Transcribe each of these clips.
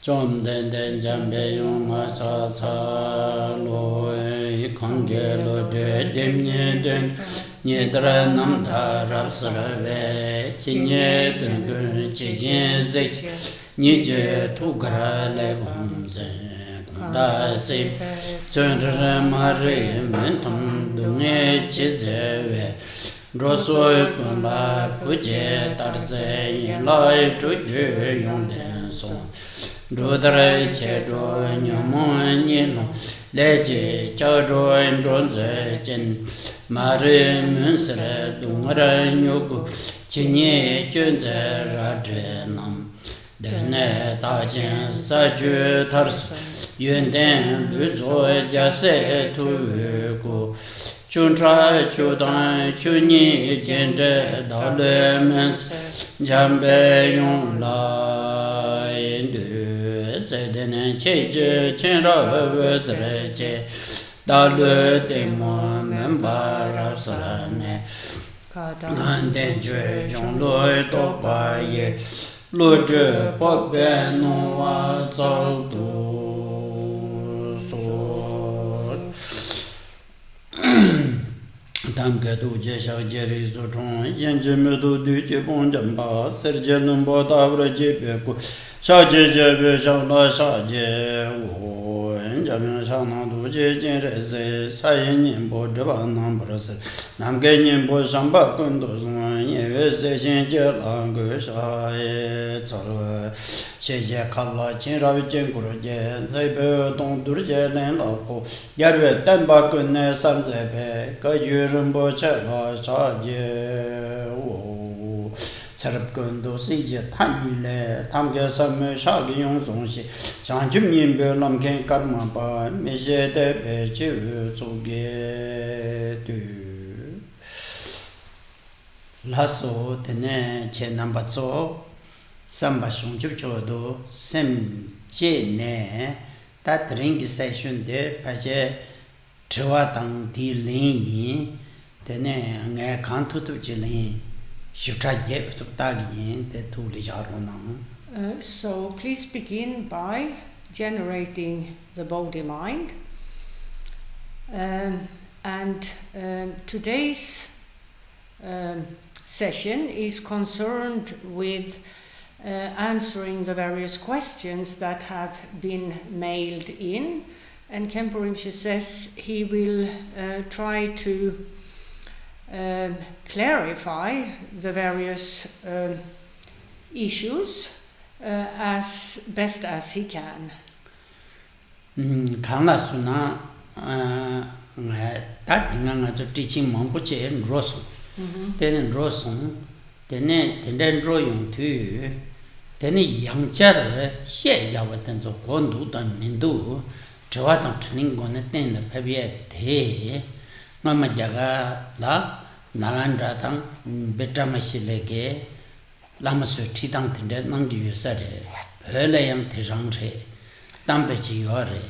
John den Jambe Yuma Sa Loi Kongelo de Demye den Nidra Namda Rapsarave Kinye Dungun Chijin Zik Nije Tugra Lebumze Dasi Tsundra Mari Mentum Dunge Chizeve Rosoy Kumba Puje Tarze Yinlai Tuju Yongden Song Rudra Chedro Nyamon Yino Leji Chadro and Bronze Chen Mari Munsre Dungra Nyugu Chinye Chunze Rajenam Dene Tajin Saju Tars Yunden Luzo Jase Tugu Chuntra Chudan Chuni Jende Dalemens Jambe Yon La Zedene Cheje Chenra Vesreche Dalu Demo Membara Sarane Ganden Jue Jong Loi Topa Ye Luje Pope Noa Zao Du So Tamke Du Je Shak Jeri Su Chong Yen Je Me Du Du Je Pong Jem Ba Ser Je Lung Bo Ta Vre Je Pe Ku Sha Je Je Pe Shak La Sha Je Wu En Ja Me Sha Na Du Je Jin Re Se Sa Yen Yin Bo Je Ba Nam Pra Se Nam Ge Yin Bo Shang Ba Kun Do Sung Ye We Se Shin Je Lang Gu Sha Ye Cha Lu She Je Ka La Chin Ra Vi Jin Gu Ru Je Zai Pe Dong Du Je Len La Po Yar We Dan Ba Kun Ne San Zai Pe Ka Yu Rinpoche La Sha Je Wu Sarab Kundu Si Je Tan Yi Le Tam Ge Sam Me Sha Ge Yong Song Si Shang Chum Yin Pe Lam Ken Karma Pa Me She De Pe Chi Wu Tsu Ge Du La So Tene Che Namba Tso Samba Shung Chup Cho Do Sem Che Ne Ta Tring Sai Shun De Pa Che Chewa Tang Ti Lin Yin Tene Ngai Kan Tu Tu Chi Lin Shukta Je Tu Ta Yin Te Tu Li Ja Ro Nang. So please begin by generating the body mind. And today's session is concerned with answering the various questions that have been mailed in. And Khenpo Rinpoche says he will try to clarify the various issues as best as he can. Kangla Suna Ta Tinga Nga Zo Teaching Mampu Che Rosung Tenen Rosung Tenen Ro Yung Tu Tenen Yang Char Xie Jawa Tenzo Gondu Dan Mindu Chewa Tang Training Gona Ten La Pabye Te Mama Jaga La Nalanda Tang Betrama Shileke Lama Su Ti Tang Tende Nangi Yusare Pele Yang Tirang Che Tampe Chi Yore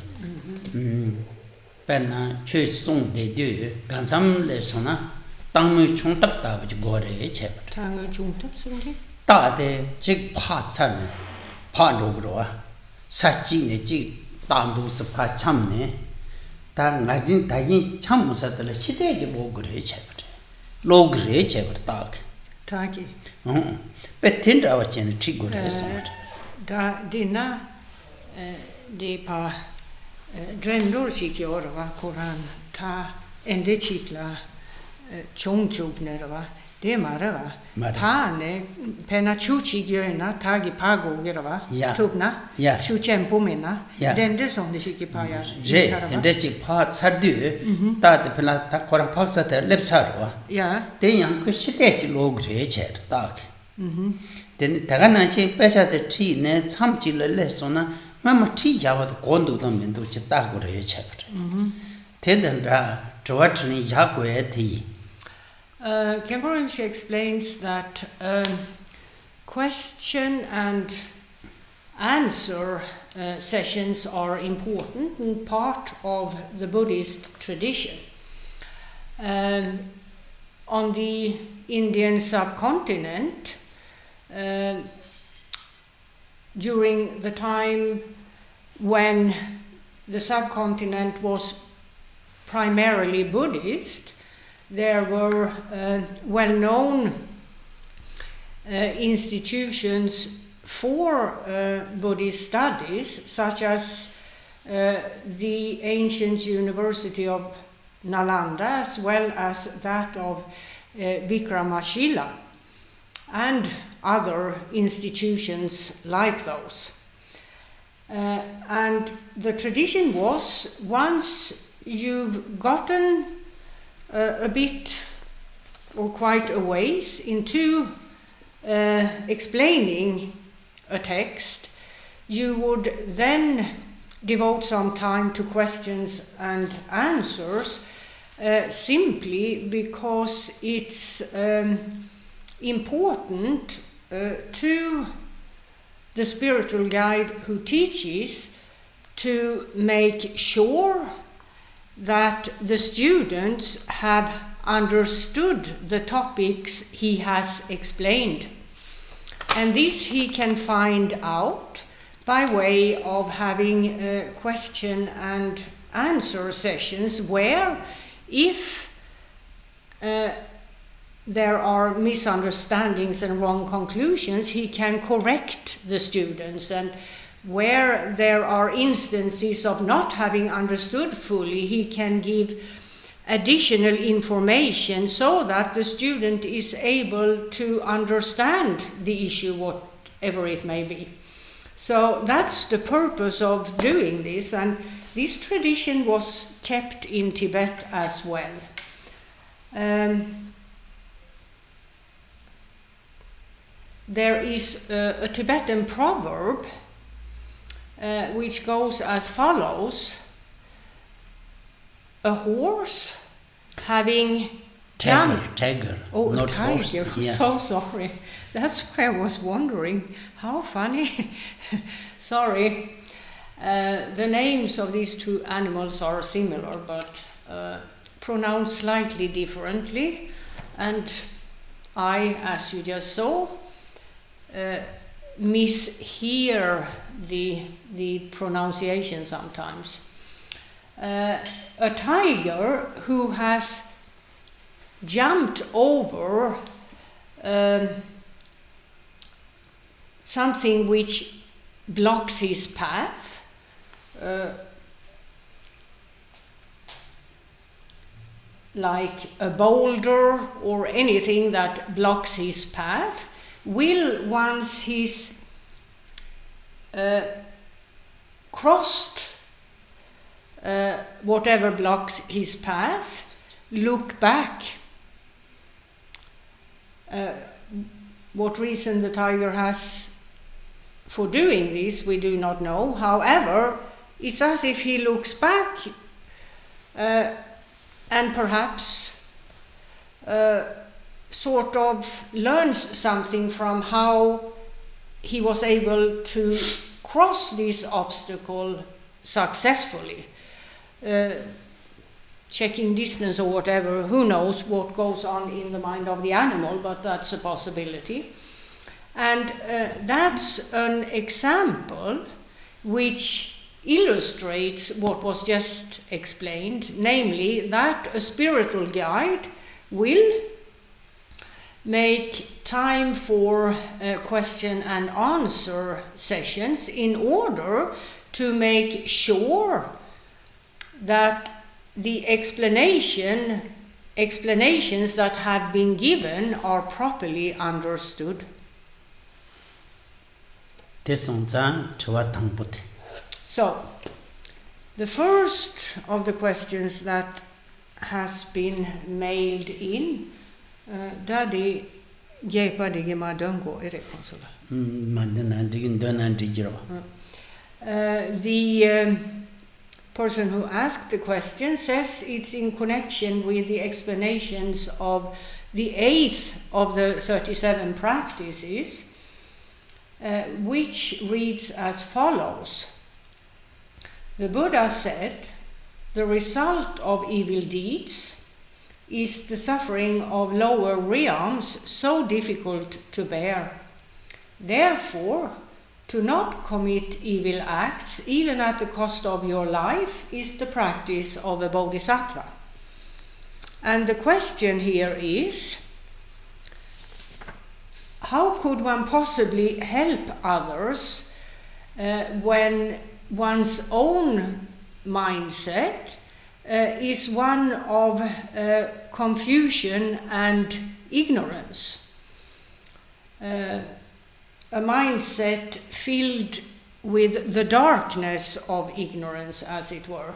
Pena Chue Song De Du Gansam Le Sona Tang Mu Chung Tap Ta Buj Gore Chep Tang Chung Tap Song Ta De Jig Pa San Pa Rogro Sa Chi Ne Jig Tang Du Se Pa Cham Ne Ta Ngajin Ta Yin Cham Mu Sa De Shide Je Lo Gore Chep Lo Gore Chep Tak Taki. Pe Tindra Wa Chen Tri Gore Song Da Dina De Pa Drendor Chikiorva Koran Ta Ende Chikla Chong Chuk Nerva De Marava Ta Ne Pena Chuchi Gyöna Tagi Pago Gerava Tubna Chu Chempo Mena Dende Song de Chikipaya Je Tende Chi Pa Sadu Ta De Pela Ta Koran Paksa Te Lepsarwa De Yang Ku Shite Chi Lo Gore Che Tak Den Daga Na Chi Pesha De Tri Ne Cham Chi Le Le Sona Mama Tri Jawa De Gondu Dan Mindu Chi Ta Gore Che Tenden Ra Chawatni Yakwe Ti Khenpo Rinpoche explains that question and answer sessions are important and part of the Buddhist tradition. On the Indian subcontinent, during the time when the subcontinent was primarily Buddhist, there were well-known institutions for Buddhist studies, such as the ancient University of Nalanda, as well as that of Vikramashila, and other institutions like those. And the tradition was, once you've gotten a bit or quite a ways into explaining a text, you would then devote some time to questions and answers, simply because it's important to the spiritual guide who teaches to make sure that the students have understood the topics he has explained. And this he can find out by way of having question and answer sessions where, if there are misunderstandings and wrong conclusions, he can correct the students, and where there are instances of not having understood fully, he can give additional information so that the student is able to understand the issue, whatever it may be. So that's the purpose of doing this, and this tradition was kept in Tibet as well. There is a Tibetan proverb which goes as follows: a horse having jumped... Tiger. Oh, not a tiger. horse. Yeah. So sorry. That's why I was wondering. How funny. Sorry. The names of these two animals are similar, but pronounced slightly differently. And I, as you just saw, mishear the pronunciation sometimes. A tiger who has jumped over something which blocks his path, like a boulder or anything that blocks his path, will, once he's crossed whatever blocks his path, look back. What reason the tiger has for doing this, we do not know. However, it's as if he looks back and perhaps sort of learns something from how he was able to cross this obstacle successfully. Checking distance or whatever, who knows what goes on in the mind of the animal, but that's a possibility. And that's an example which illustrates what was just explained, namely that a spiritual guide will make time for question and answer sessions in order to make sure that the explanations that have been given are properly understood. So, the first of the questions that has been mailed in, Daddy Gepadigima Dungo Erekonsola. The person who asked the question says it's in connection with the explanations of the 8th of the 37 practices, which reads as follows. The Buddha said, the result of evil deeds is the suffering of lower realms so difficult to bear. Therefore, to not commit evil acts, even at the cost of your life, is the practice of a bodhisattva. And the question here is, how could one possibly help others when one's own mindset is one of confusion and ignorance? A mindset filled with the darkness of ignorance, as it were.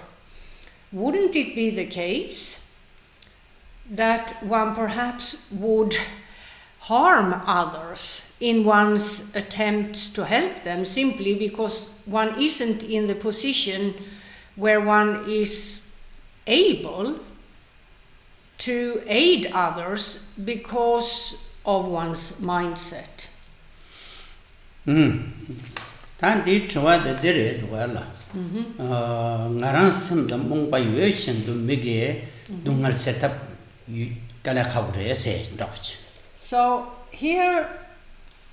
Wouldn't it be the case that one perhaps would harm others in one's attempts to help them simply because one isn't in the position where one is able to aid others because of one's mindset? Tan di chwa de dire wala. Ngarang sem da mong pa yue shin du mege dungal setup kala khabre se ndach. So here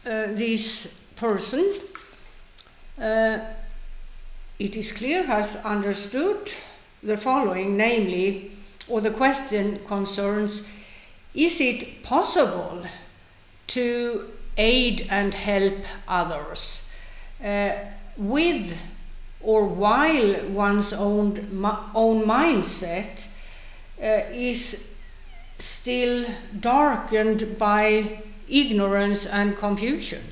this person, it is clear, has understood the following, namely, or the question concerns, is it possible to aid and help others with or while one's own mindset is still darkened by ignorance and confusion?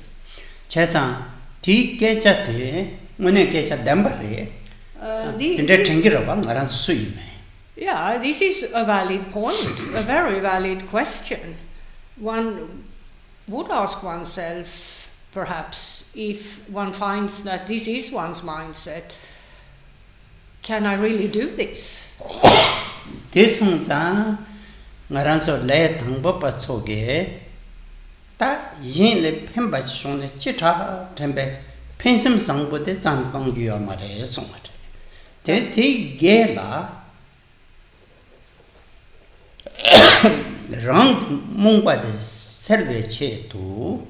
Chesa ti kecha te mone kecha dambare tinde tengiro ba ngaran sui me. Yeah, this is a valid point, a very valid question. One would ask oneself, perhaps, if one finds that this is one's mindset, can I really do this? This unza ngaran so le thangbo pa soge ta yin le phemba chong le chita tembe phensam sangbo de chanpang gyo mare songat. Te ti ge la rang mongpa de serve che tu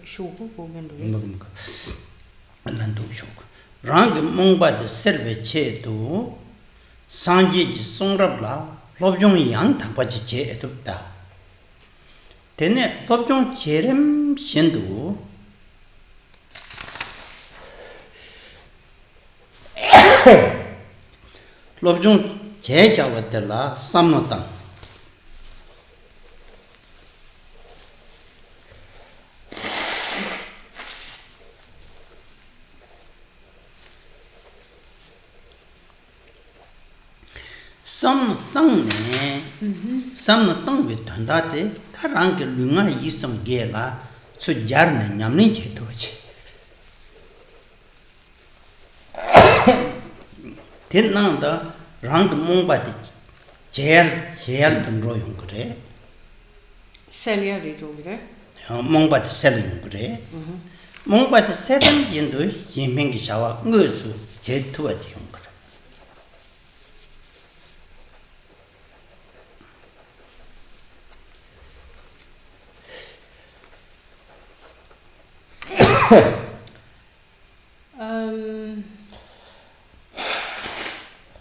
shoku ko gendo landu shok rang mongpa de serve che tu sanje ji songrab la lobjong yang thapa ji che etupta tene lobjong cherem shendu lobjong che chawadela samnotang samnotang ne samnotang we thanda te tarang ke lunga yisam ge la su jar ne nyamni che to che ten nang da rang mongpa de jel dun ro yung kre sälja det ordet. mongpa de sel yung kre mongpa de seven yin du yin meng gi shawa ngue su je tu wa ji yung kre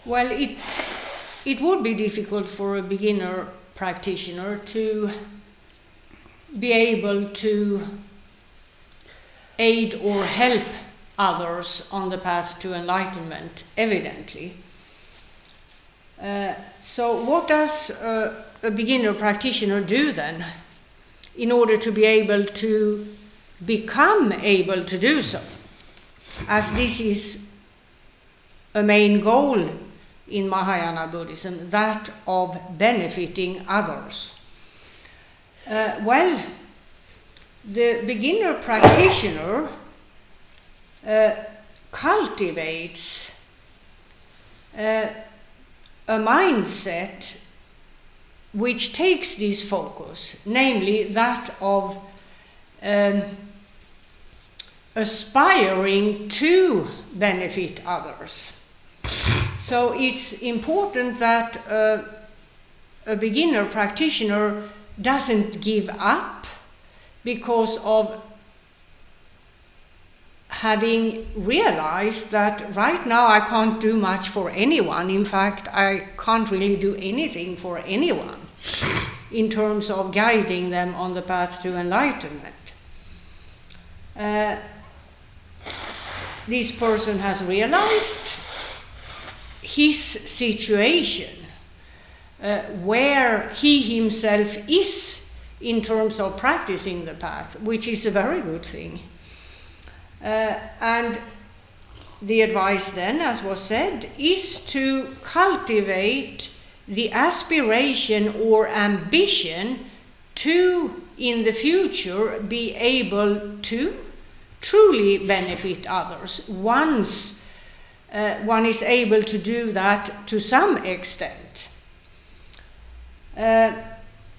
Well, it would be difficult for a beginner practitioner to be able to aid or help others on the path to enlightenment, evidently. So what does a beginner practitioner do then in order to be able to become able to do so, as this is a main goal in Mahayana Buddhism, that of benefiting others? Well, the beginner practitioner cultivates a mindset which takes this focus, namely that of aspiring to benefit others. So it's important that a beginner practitioner doesn't give up because of having realized that right now I can't do much for anyone. In fact, I can't really do anything for anyone in terms of guiding them on the path to enlightenment. This person has realized his situation, where he himself is in terms of practicing the path, which is a very good thing. And the advice then, as was said, is to cultivate the aspiration or ambition to, in the future, be able to truly benefit others once one is able to do that to some extent.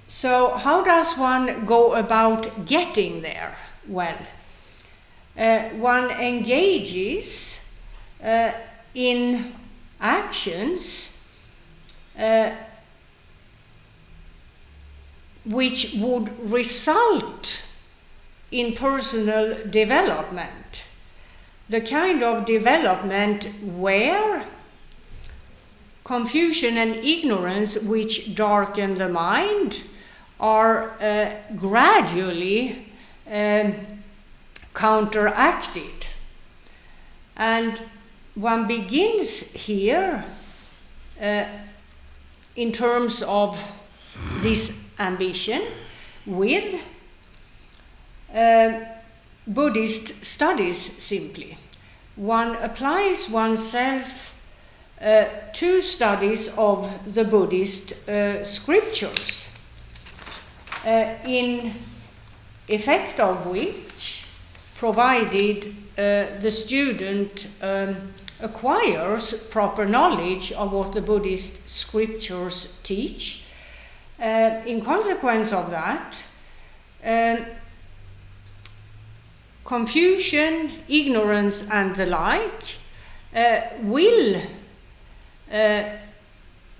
So how does one go about getting there? Well, one engages in actions which would result in personal development, the kind of development where confusion and ignorance which darken the mind are gradually counteracted. And one begins here in terms of this ambition with Buddhist studies simply. One applies oneself to studies of the Buddhist scriptures, in effect of which, provided the student acquires proper knowledge of what the Buddhist scriptures teach, in consequence of that, confusion, ignorance, and the like will,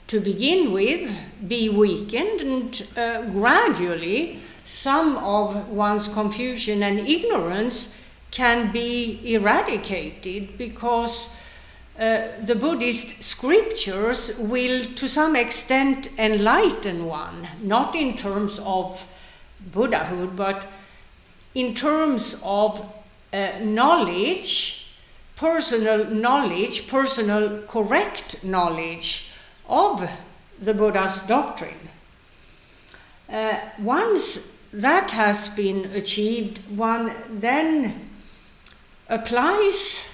to begin with, be weakened, and gradually some of one's confusion and ignorance can be eradicated, because the Buddhist scriptures will to some extent enlighten one, not in terms of Buddhahood, but in terms of knowledge, personal correct knowledge of the Buddha's doctrine. Once that has been achieved, one then applies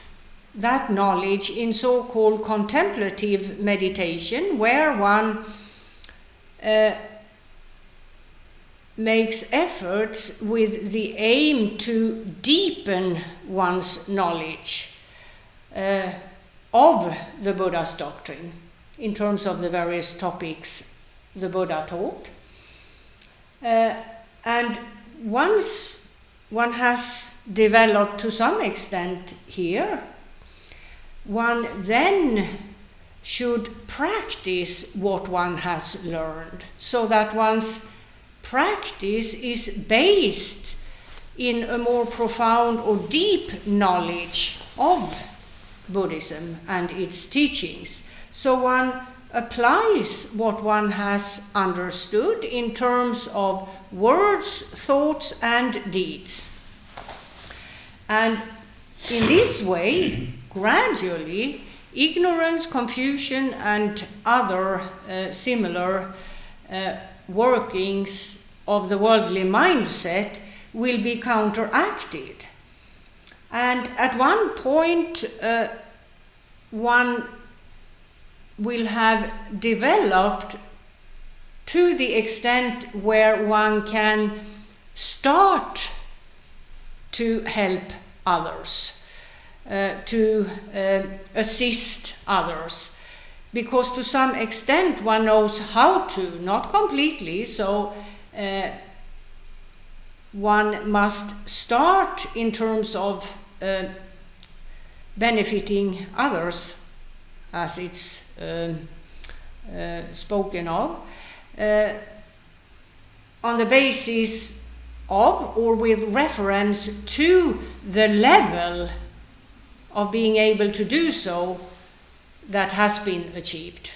that knowledge in so-called contemplative meditation, where one makes efforts with the aim to deepen one's knowledge of the Buddha's doctrine in terms of the various topics the Buddha taught. And once one has developed to some extent here, one then should practice what one has learned, so that one's practice is based in a more profound or deep knowledge of Buddhism and its teachings. So one applies what one has understood in terms of words, thoughts, and deeds. And in this way, gradually, ignorance, confusion, and other similar workings of the worldly mindset will be counteracted. And at one point, one will have developed to the extent where one can start to help others, to assist others. Because to some extent one knows how to, not completely, so one must start in terms of benefiting others, as it's spoken of. on the basis of or with reference to the level of being able to do so that has been achieved.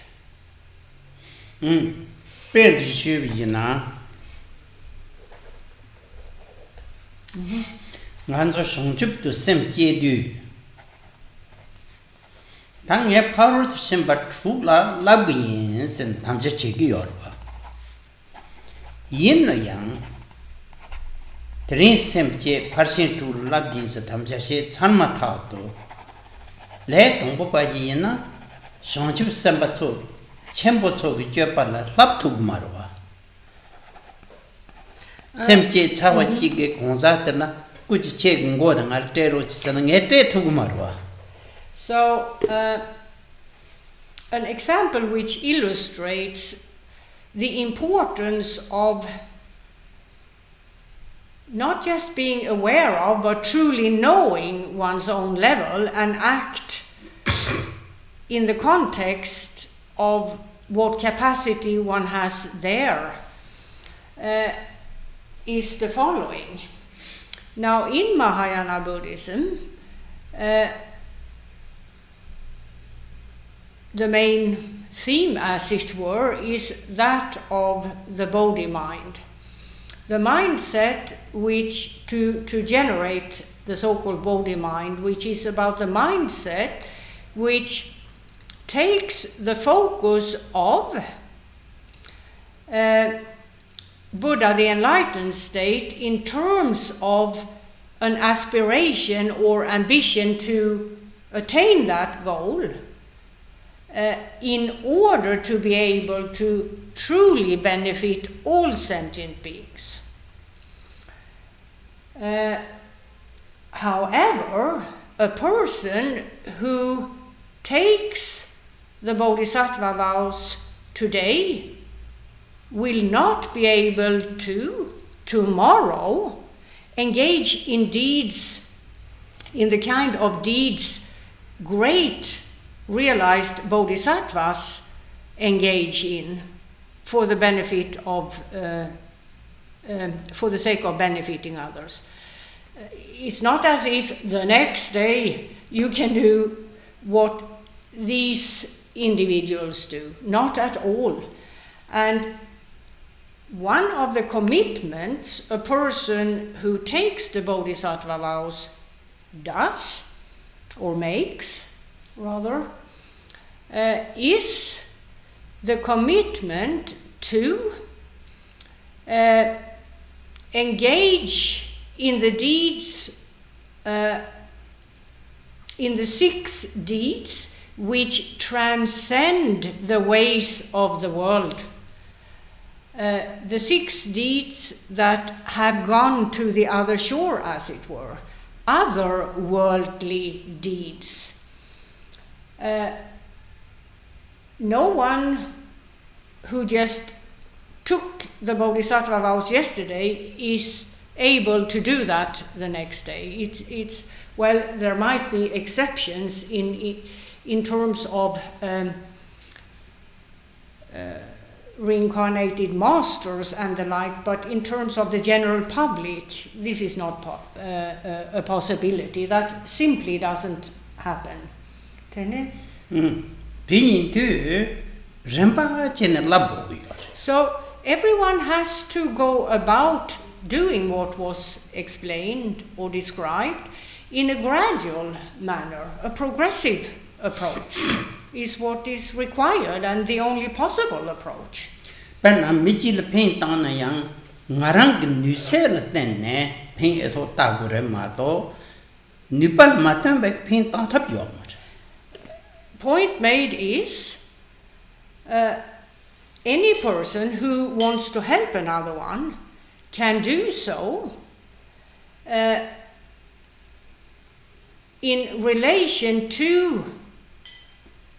Trin semche parsin tu labdin sa tamja she chanma tha to le tongpo pa ji na shangchup samba so chenpo so gi jepa la lap tu marwa semche chawa ji ge gongza na kuji che ngo da ngal te ro chi san nge te tu marwa. So an example which illustrates the importance of not just being aware of, but truly knowing one's own level and act in the context of what capacity one has there, is the following. Now, in Mahayana Buddhism, the main theme, as it were, is that of the Bodhi mind. The mindset which to generate the so-called Bodhi mind, which is about the mindset which takes the focus of Buddha, the enlightened state, in terms of an aspiration or ambition to attain that goal, in order to be able to truly benefit all sentient beings. However, a person who takes the Bodhisattva vows today will not be able to, tomorrow, engage in deeds, in the kind of deeds great realized bodhisattvas engage in for the benefit of, for the sake of benefiting others. It's not as if the next day you can do what these individuals do, not at all. And one of the commitments a person who takes the bodhisattva vows does, or makes, rather, is the commitment to engage in the deeds, in the 6 deeds which transcend the ways of the world. The 6 deeds that have gone to the other shore, as it were, other worldly deeds. No one who just took the Bodhisattva vows yesterday is able to do that the next day. Well, there might be exceptions in terms of reincarnated masters and the like, but in terms of the general public, this is not a possibility. That simply doesn't happen. So everyone has to go about doing what was explained or described in a gradual manner. A progressive approach is what is required and the only possible approach. Point made is any person who wants to help another one can do so in relation to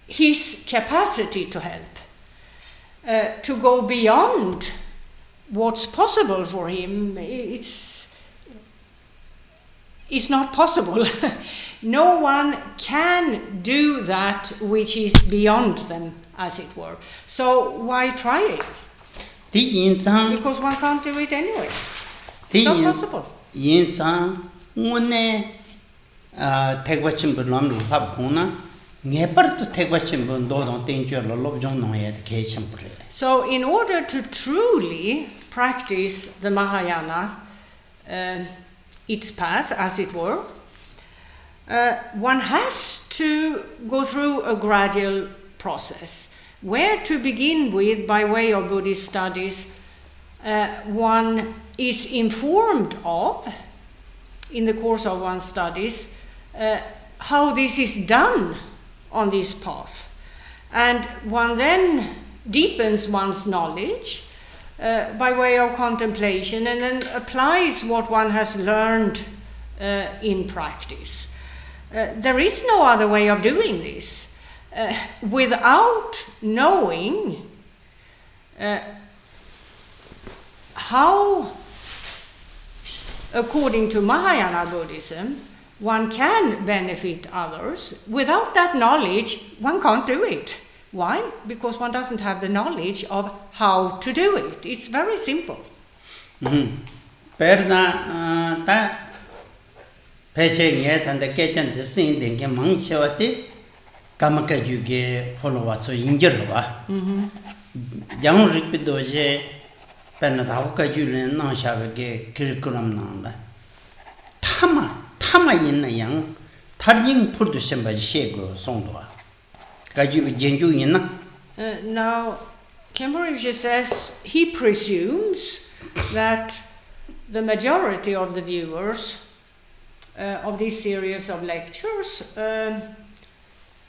his capacity to help, to go beyond what's possible for him. It's not possible. No one can do that which is beyond them, as it were. So why try it? Because one can't do it anyway. It's not possible. So in order to truly practice the Mahayana, its path as it were, one has to go through a gradual process. Where to begin with by way of Buddhist studies, one is informed of, in the course of one's studies, how this is done on this path. And one then deepens one's knowledge by way of contemplation and then applies what one has learned in practice. There is no other way of doing this. Without knowing how, according to Mahayana Buddhism, one can benefit others, without that knowledge, one can't do it. Why? Because one doesn't have the knowledge of how to do it. It's very simple. Now, Khenpo Rinpoche says he presumes that the majority of the viewers of this series of lectures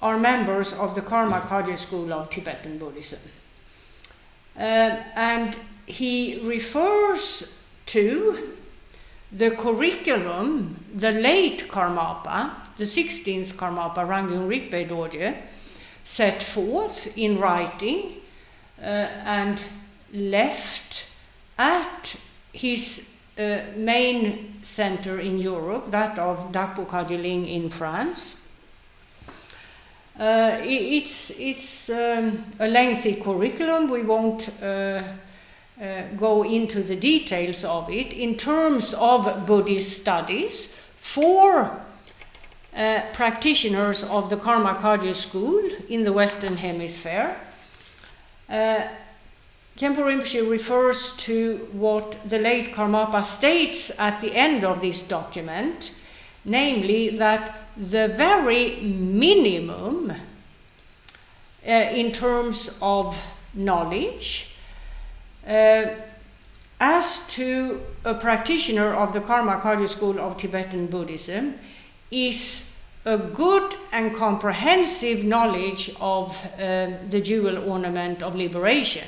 are members of the Karma Kagyu school of Tibetan Buddhism. And he refers to the curriculum the late Karmapa, the 16th Karmapa, Rangyung Rigpe Dorje, set forth in writing and left at his main center in Europe, that of Dakpo Kagyu in France. It's a lengthy curriculum. We won't go into the details of it. In terms of Buddhist studies for practitioners of the Karma Kagyu school in the Western Hemisphere, Khenpo Rinpoche refers to what the late Karmapa states at the end of this document, namely that the very minimum in terms of knowledge as to a practitioner of the Karma Kagyu school of Tibetan Buddhism is a good and comprehensive knowledge of the jewel ornament of liberation.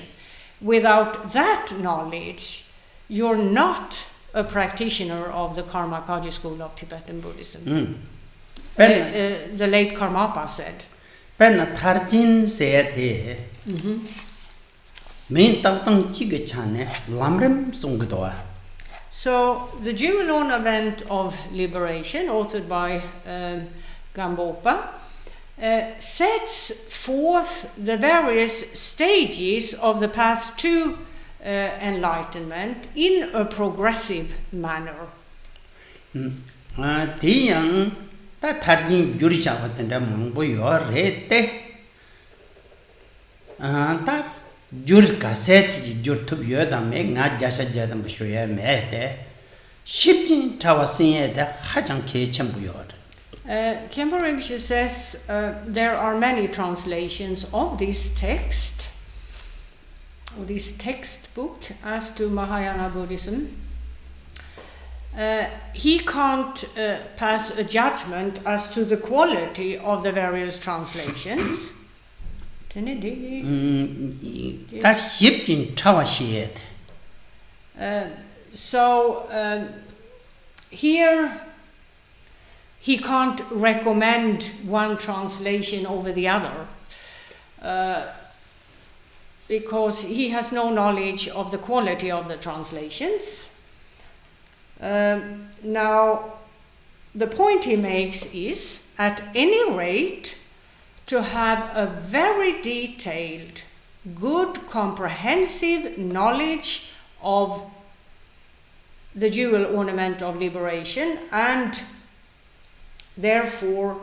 Without that knowledge, you're not a practitioner of the Karma Kagyu school of Tibetan Buddhism. The late Karmapa said. So, the jewel ornament of liberation, authored by Gambopa, sets forth the various stages of the path to enlightenment in a progressive manner. Khenpo Rinpoche says there are many translations of this text, or this textbook, as to Mahayana Buddhism. He can't pass a judgment as to the quality of the various translations. So here he can't recommend one translation over the other because he has no knowledge of the quality of the translations. Now, the point he makes is, at any rate, to have a very detailed good comprehensive knowledge of the dual ornament of liberation and therefore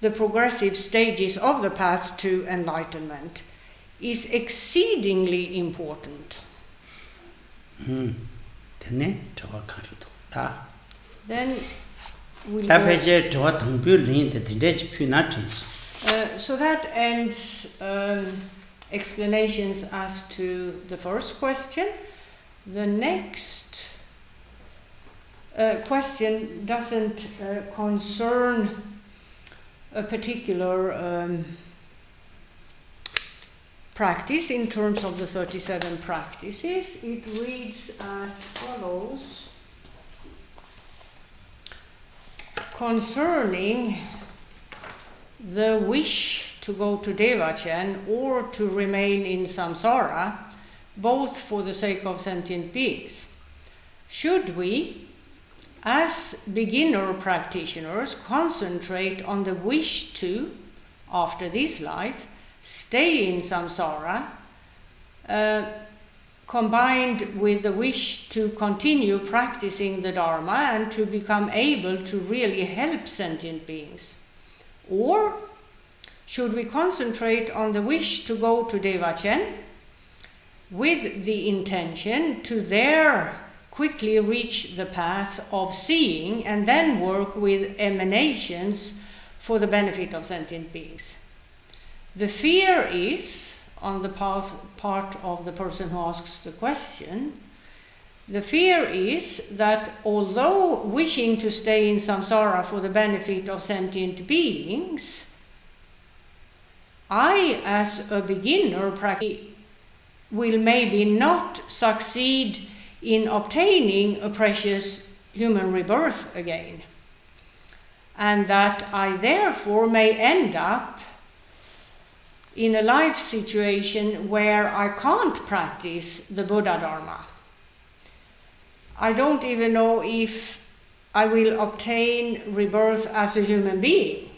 the progressive stages of the path to enlightenment is exceedingly important. Then we'll so that ends explanations as to the first question. The next question doesn't concern a particular practice in terms of the 37 practices. It reads as follows. Concerning the wish to go to Devachan or to remain in samsara, both for the sake of sentient beings, should we, as beginner practitioners, concentrate on the wish to, after this life, stay in samsara, combined with the wish to continue practicing the Dharma and to become able to really help sentient beings? Or should we concentrate on the wish to go to Devachan with the intention to there quickly reach the path of seeing and then work with emanations for the benefit of sentient beings? The fear is, on the part of the person who asks the question, the fear is that although wishing to stay in samsara for the benefit of sentient beings, I, as a beginner, will maybe not succeed in obtaining a precious human rebirth again, and that I therefore may end up in a life situation where I can't practice the Buddha Dharma. I don't even know if I will obtain rebirth as a human being.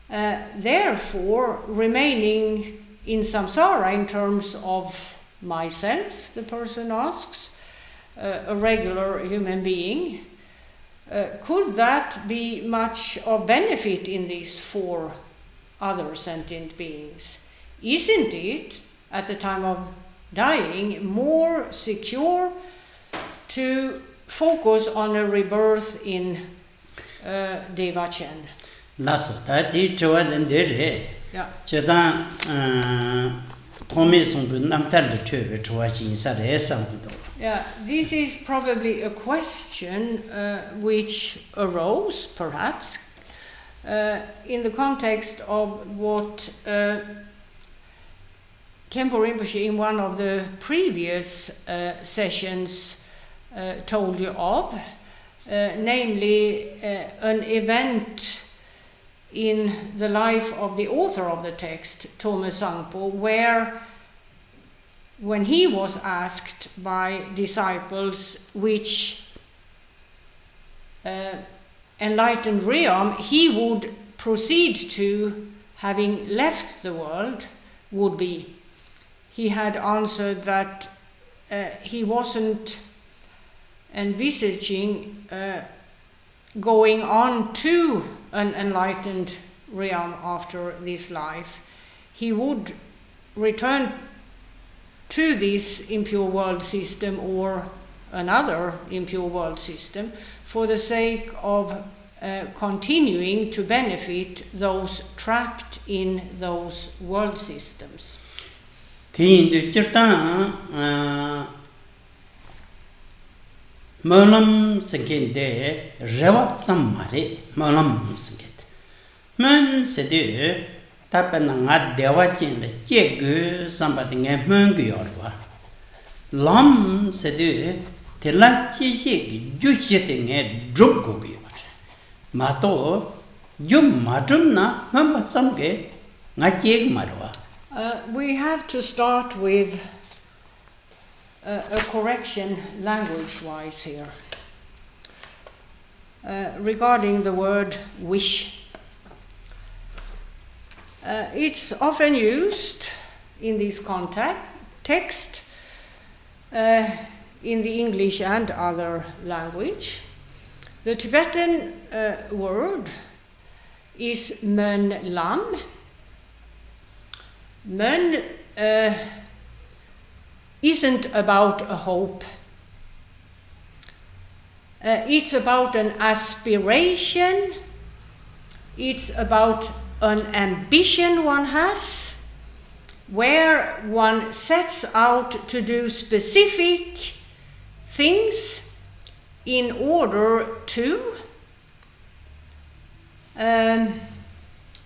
Therefore, remaining in samsara in terms of myself, the person asks, a regular human being, could that be much of benefit in this for other sentient beings? Isn't it, at the time of dying, more secure to focus on a rebirth in Devachan? Lasso, that did to it and did it. Yeah. Chedan Tommy Sumbu Namtal to watching Saresa. Yeah, this is probably a question which arose, perhaps, in the context of what Khenpo Rinpoche in one of the previous sessions told you of, namely an event in the life of the author of the text, Tome Sangpo, where when he was asked by disciples which enlightened realm he would proceed to, having left the world, would be, he had answered that he wasn't envisaging going on to an enlightened realm after this life. He would return to this impure world system or another impure world system for the sake of continuing to benefit those trapped in those world systems. Malam Sakinde Rewat Samari, Malam Saket. Man Sedu Tapananga Devachin, the Jegu, somebody a Mungiorwa. Lam Sedu Tilachi, Juchiting a Drugogior. Mato, Jum Matumna, Mamma Samge, Najig Marwa. We have to start with a correction language-wise here regarding the word wish. It's often used in this context, in the English and other language. The Tibetan word is mön lam. Mön isn't about a hope. It's about an aspiration. It's about an ambition one has, where one sets out to do specific things in order to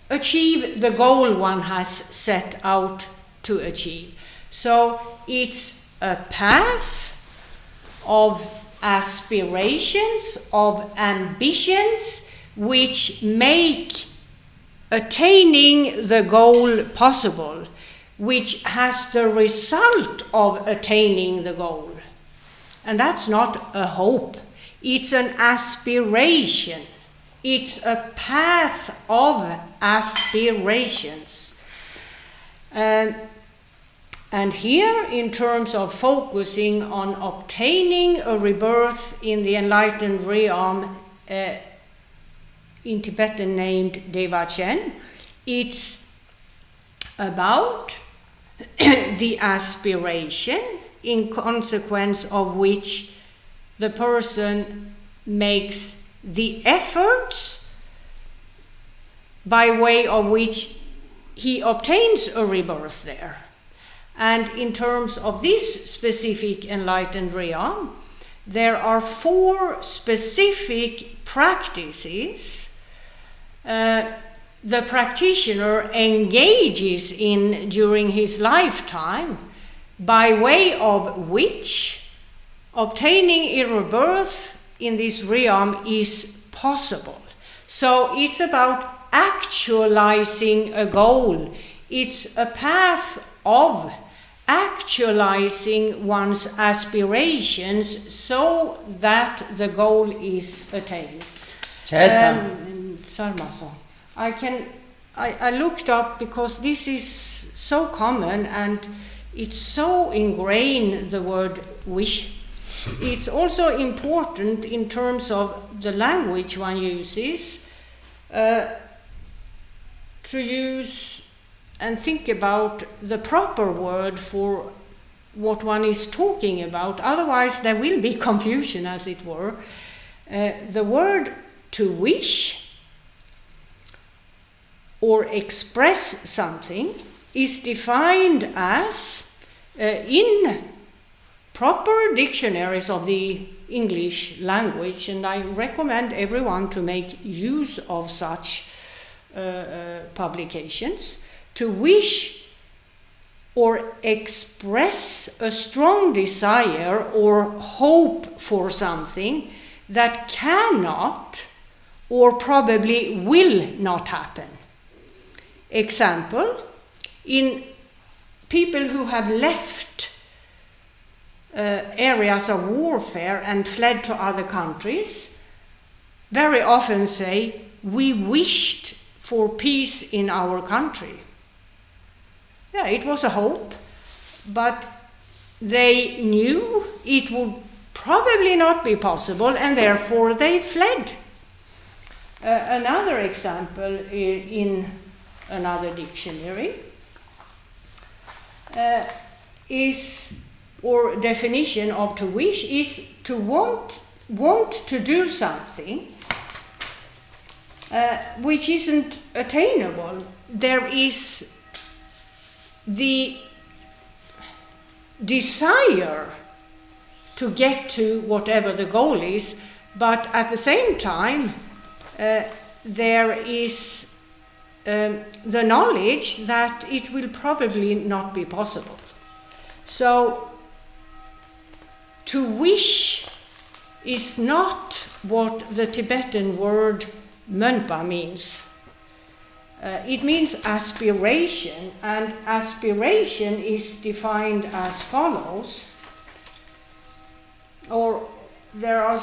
achieve the goal one has set out to achieve. So it's a path of aspirations, of ambitions, which make attaining the goal possible, which has the result of attaining the goal. And that's not a hope, it's an aspiration. It's a path of aspirations. And here, in terms of focusing on obtaining a rebirth in the enlightened realm, in Tibetan named Devachen, it's about the aspiration, in consequence of which the person makes the efforts by way of which he obtains a rebirth there. And in terms of this specific enlightened realm, there are 4 specific practices the practitioner engages in during his lifetime, by way of which obtaining a rebirth in this realm is possible. So it's about actualizing a goal. It's a path of actualizing one's aspirations so that the goal is attained. Sarmason. I looked up because this is so common and it's so ingrained, the word wish. It's also important in terms of the language one uses to use and think about the proper word for what one is talking about. Otherwise there will be confusion, as it were. The word to wish or express something is defined as, in proper dictionaries of the English language, and I recommend everyone to make use of such publications, to wish or express a strong desire or hope for something that cannot or probably will not happen. Example, in people who have left areas of warfare and fled to other countries, very often say, we wished for peace in our country. Yeah, it was a hope, but they knew it would probably not be possible, and therefore they fled. Another example in another dictionary is, or definition of to wish, is to want to do something which isn't attainable. There is the desire to get to whatever the goal is, but at the same time there is the knowledge that it will probably not be possible. So to wish is not what the Tibetan word mönpa means. It means aspiration, and aspiration is defined as follows. Or there are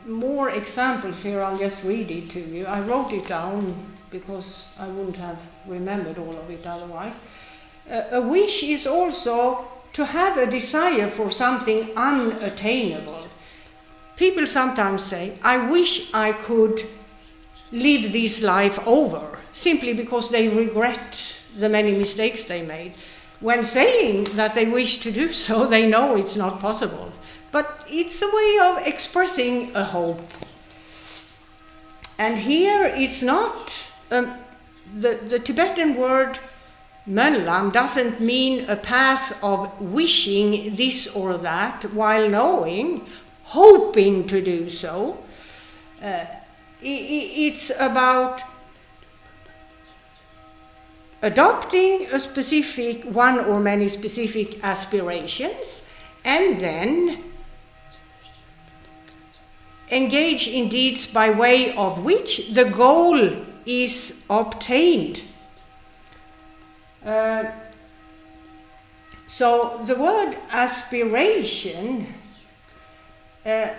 more examples here, I'll just read it to you. I wrote it down because I wouldn't have remembered all of it otherwise. a wish is also to have a desire for something unattainable. People sometimes say, I wish I could live this life over, simply because they regret the many mistakes they made. When saying that they wish to do so, they know it's not possible. But it's a way of expressing a hope. And here it's not, the Tibetan word Mönlam doesn't mean a path of wishing this or that while knowing, hoping to do so. It's about adopting a specific, one or many specific aspirations, and then engage in deeds by way of which the goal is obtained. So the word aspiration, I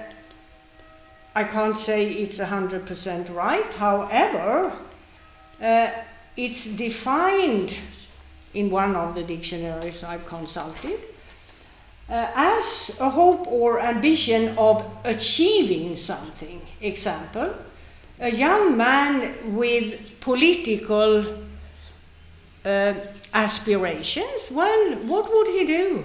can't say it's 100% right. However, it's defined in one of the dictionaries I've consulted as a hope or ambition of achieving something. Example, a young man with political aspirations. Well, what would he do?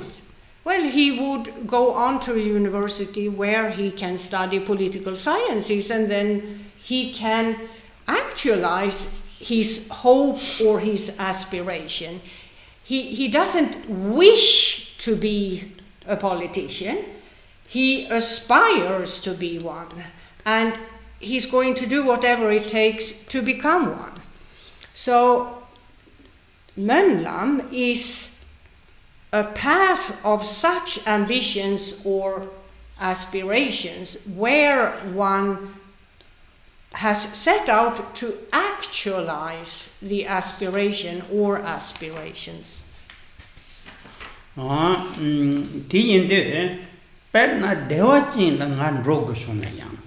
Well, he would go on to a university where he can study political sciences, and then he can actualize his hope or his aspiration. He doesn't wish to be a politician. He aspires to be one, and he's going to do whatever it takes to become one. So Mönlam is a path of such ambitions or aspirations where one has set out to actualize the aspiration or aspirations. Tiyinde perna dewachin langan rogo shona yang.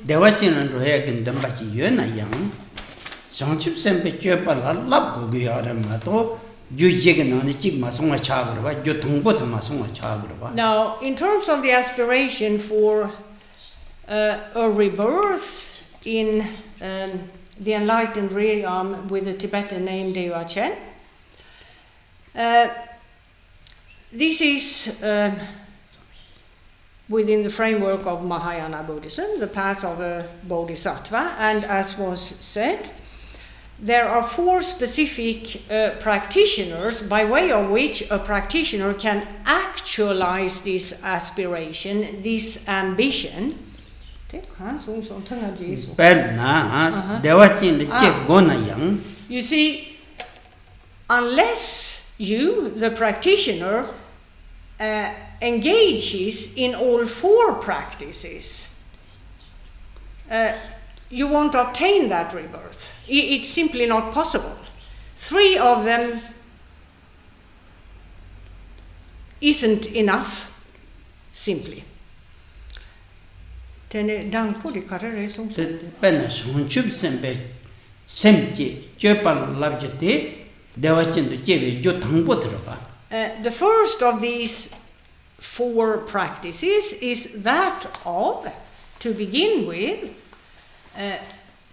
Dewachin and royagan dambachi yona yang. Sanchip sempe chepa la lab go yara mato. Now, in terms of the aspiration for a rebirth in the enlightened realm with the Tibetan name Dewa-chen, this is within the framework of Mahayana Buddhism, the path of a Bodhisattva, and as was said, there are 4 specific practitioners by way of which a practitioner can actualize this aspiration, this ambition. You see, unless you, the practitioner, engages in all 4 practices, you won't obtain that rebirth. It's simply not possible. 3 of them isn't enough, simply. The first of these 4 practices is that of, to begin with,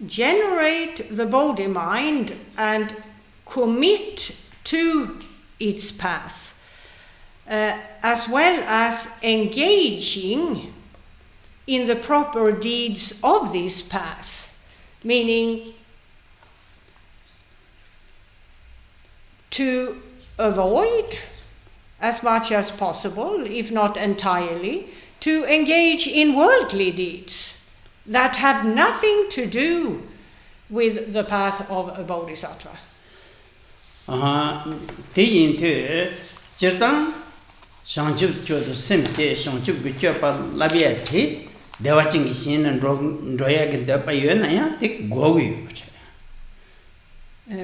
generate the body mind and commit to its path, as well as engaging in the proper deeds of this path, meaning to avoid as much as possible, if not entirely, to engage in worldly deeds that have nothing to do with the path of a bodhisattva.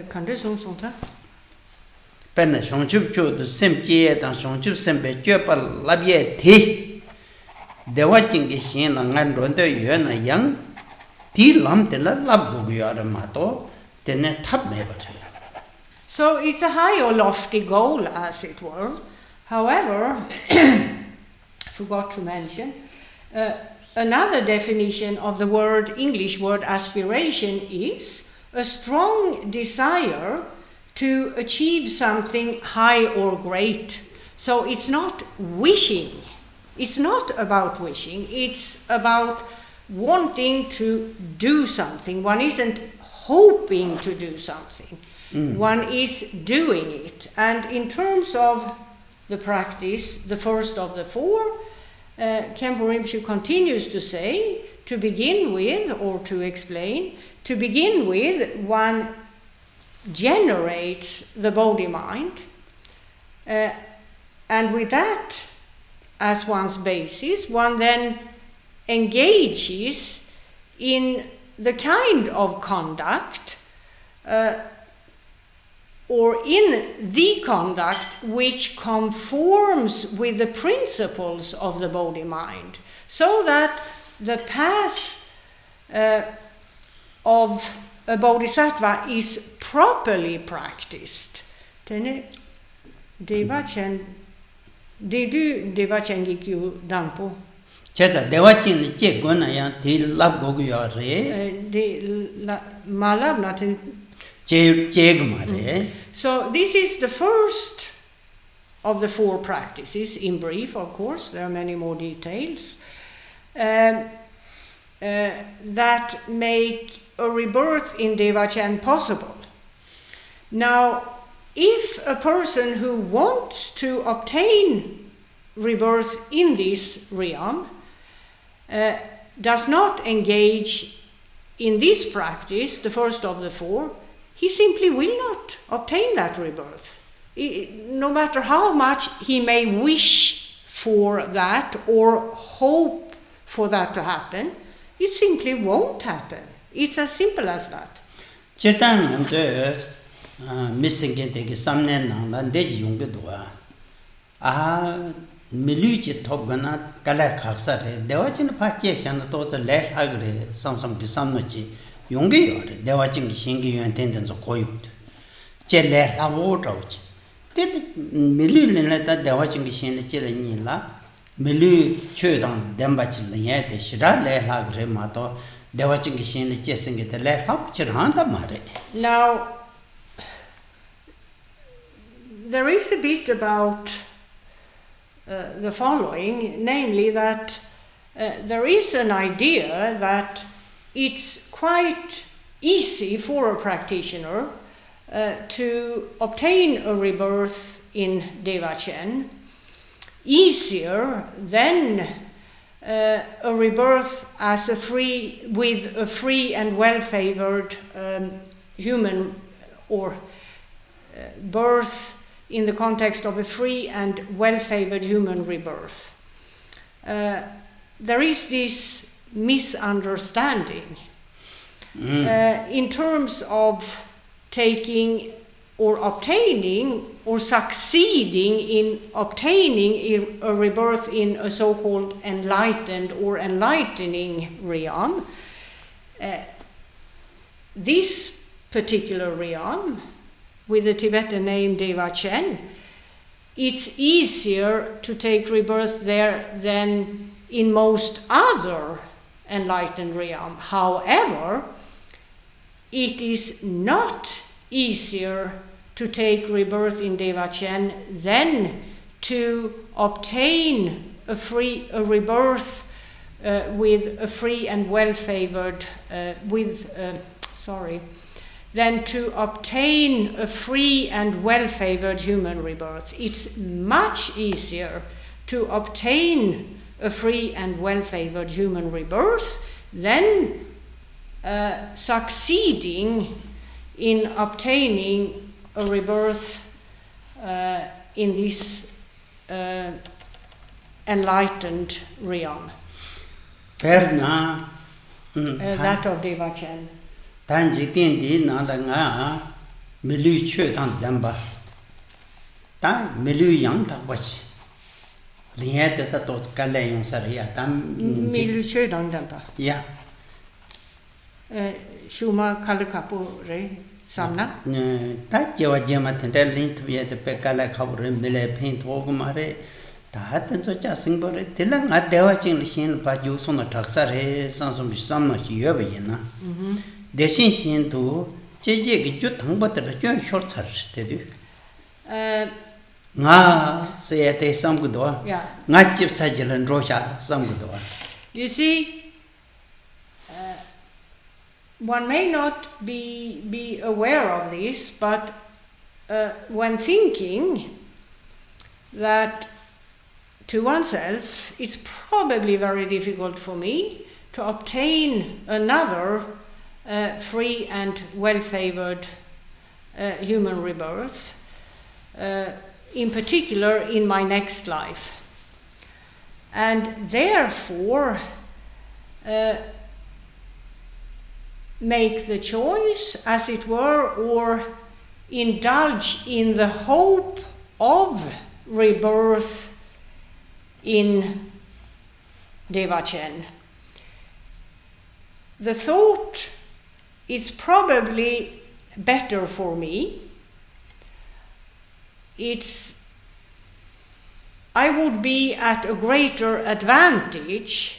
Kan du som sånt här? Penna shongchup cho du semche dan shongchup sembe chopa labye thi dewaching ge shin la ngan ron de yena yang ti lam de la lab gu ya ma to tene thap me ba che. So it's a high or lofty goal, as it were. However, forgot to mention, another definition of the English word aspiration is a strong desire to achieve something high or great. So it's not wishing. It's not about wishing. It's about wanting to do something. One isn't hoping to do something. One is doing it. And in terms of the practice, the first of the four, Khenpo Rinpoche continues to say, to begin with, or to explain, to begin with, one generates the body mind, and with that as one's basis, one then engages in the kind of conduct or in the conduct which conforms with the principles of the body mind, so that the path of a bodhisattva is properly practiced. Devachan gikyu dangpo. Cheza devachin che gona ya di lab go ya re. Malab natin. So this is the first of the four practices, in brief, of course. There are many more details that make a rebirth in Devachan possible. Now, if a person who wants to obtain rebirth in this realm does not engage in this practice, the first of the four, he simply will not obtain that rebirth. No matter how much he may wish for that or hope for that to happen, it simply won't happen. It's as simple as that. Chetan missing ke samne nang deji yong doa a miluji top gana kala khaksa re devachin pha che shan to za le agre sam ki samnoji yong yore devachin ki shingi yuan ten zo koyu che le la wo zhao chi te milu le ta devachin ki shin che le ni la milu chö dang demba chi le ye de shira le la gre ma to devachin ki shin che sing ge le ha chi ran da ma re. Now there is a bit about the following, namely that there is an idea that it's quite easy for a practitioner to obtain a rebirth in Devachan, easier than a rebirth as with a free and well-favored human, or birth in the context of a free and well-favored human rebirth. There is this misunderstanding in terms of taking or obtaining or succeeding in obtaining a rebirth in a so-called enlightened or enlightening realm. This particular realm, with the Tibetan name Devachan, it's easier to take rebirth there than in most other enlightened realm. However, it is not easier to take rebirth in Devachan than to obtain a rebirth with a free and well-favored than to obtain a free and well-favored human rebirth. It's much easier to obtain a free and well-favored human rebirth than succeeding in obtaining a rebirth in this enlightened realm. That of Devachan. Tanji Tindi Nalanga Milu Chö Tan Damba Tan Milu Yang Tabachi Lieta Tot Kalayong Saria Tam Milu Chö Tan Damba. Yeah. Shuma Kalakapu Re. samna. Ta jewa jema tende lint via the pekala khabre mile paint hogmare ta tan so cha singbore tilang a dewa ching shin pa ju so na thaksa re sansum samna chi yobe yena deshin shin tu jeje gi ju thangba ta jo short sar te du nga se te samgudo nga chip sa jilan rosha samgudo. You see, one may not be aware of this, but when thinking that to oneself, it's probably very difficult for me to obtain another free and well-favored human rebirth, in particular in my next life. And therefore, make the choice, as it were, or indulge in the hope of rebirth in Devachen. The thought is probably better for me. I would be at a greater advantage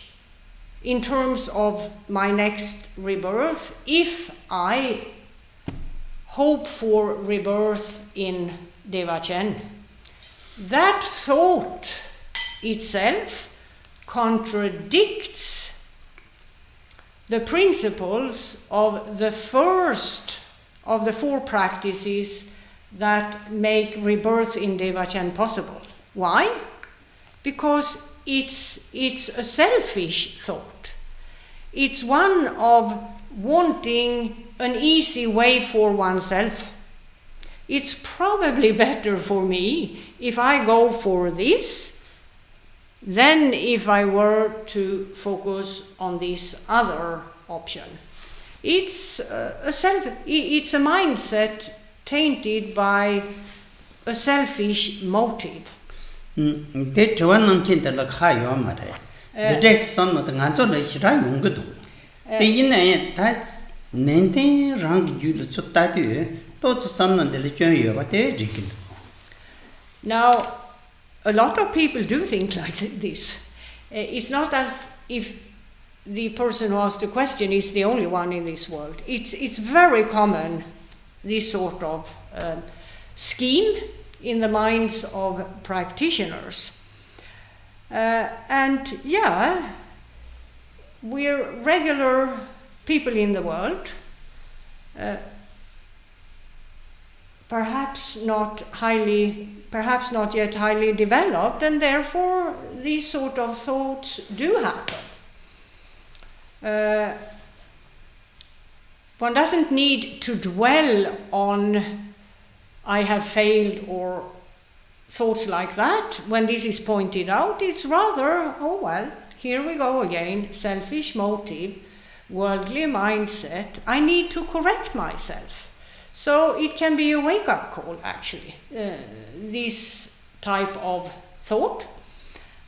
in terms of my next rebirth if I hope for rebirth in Devachen. That thought itself contradicts the principles of the first of the 4 practices that make rebirth in Devachen possible. Why? Because it's a selfish thought. It's one of wanting an easy way for oneself. It's probably better for me if I go for this than if I were to focus on this other option. It's a mindset tainted by a selfish motive. De tuan kin de la khayo mare de de sam na nga zo le shira yong ge du de yin ne ta nen de rang ju le chu ta de to sam na de le chön yo ba de ji kin. Now, a lot of people do think like this. It's not as if the person who asked the question is the only one in this world. It's very common, this sort of scheme in the minds of practitioners. And yeah, we're regular people in the world, perhaps not yet highly developed, and therefore these sort of thoughts do happen. One doesn't need to dwell on I have failed or thoughts like that. When this is pointed out, it's rather, oh well, here we go again, selfish motive, worldly mindset. I need to correct myself. So it can be a wake-up call, actually, this type of thought.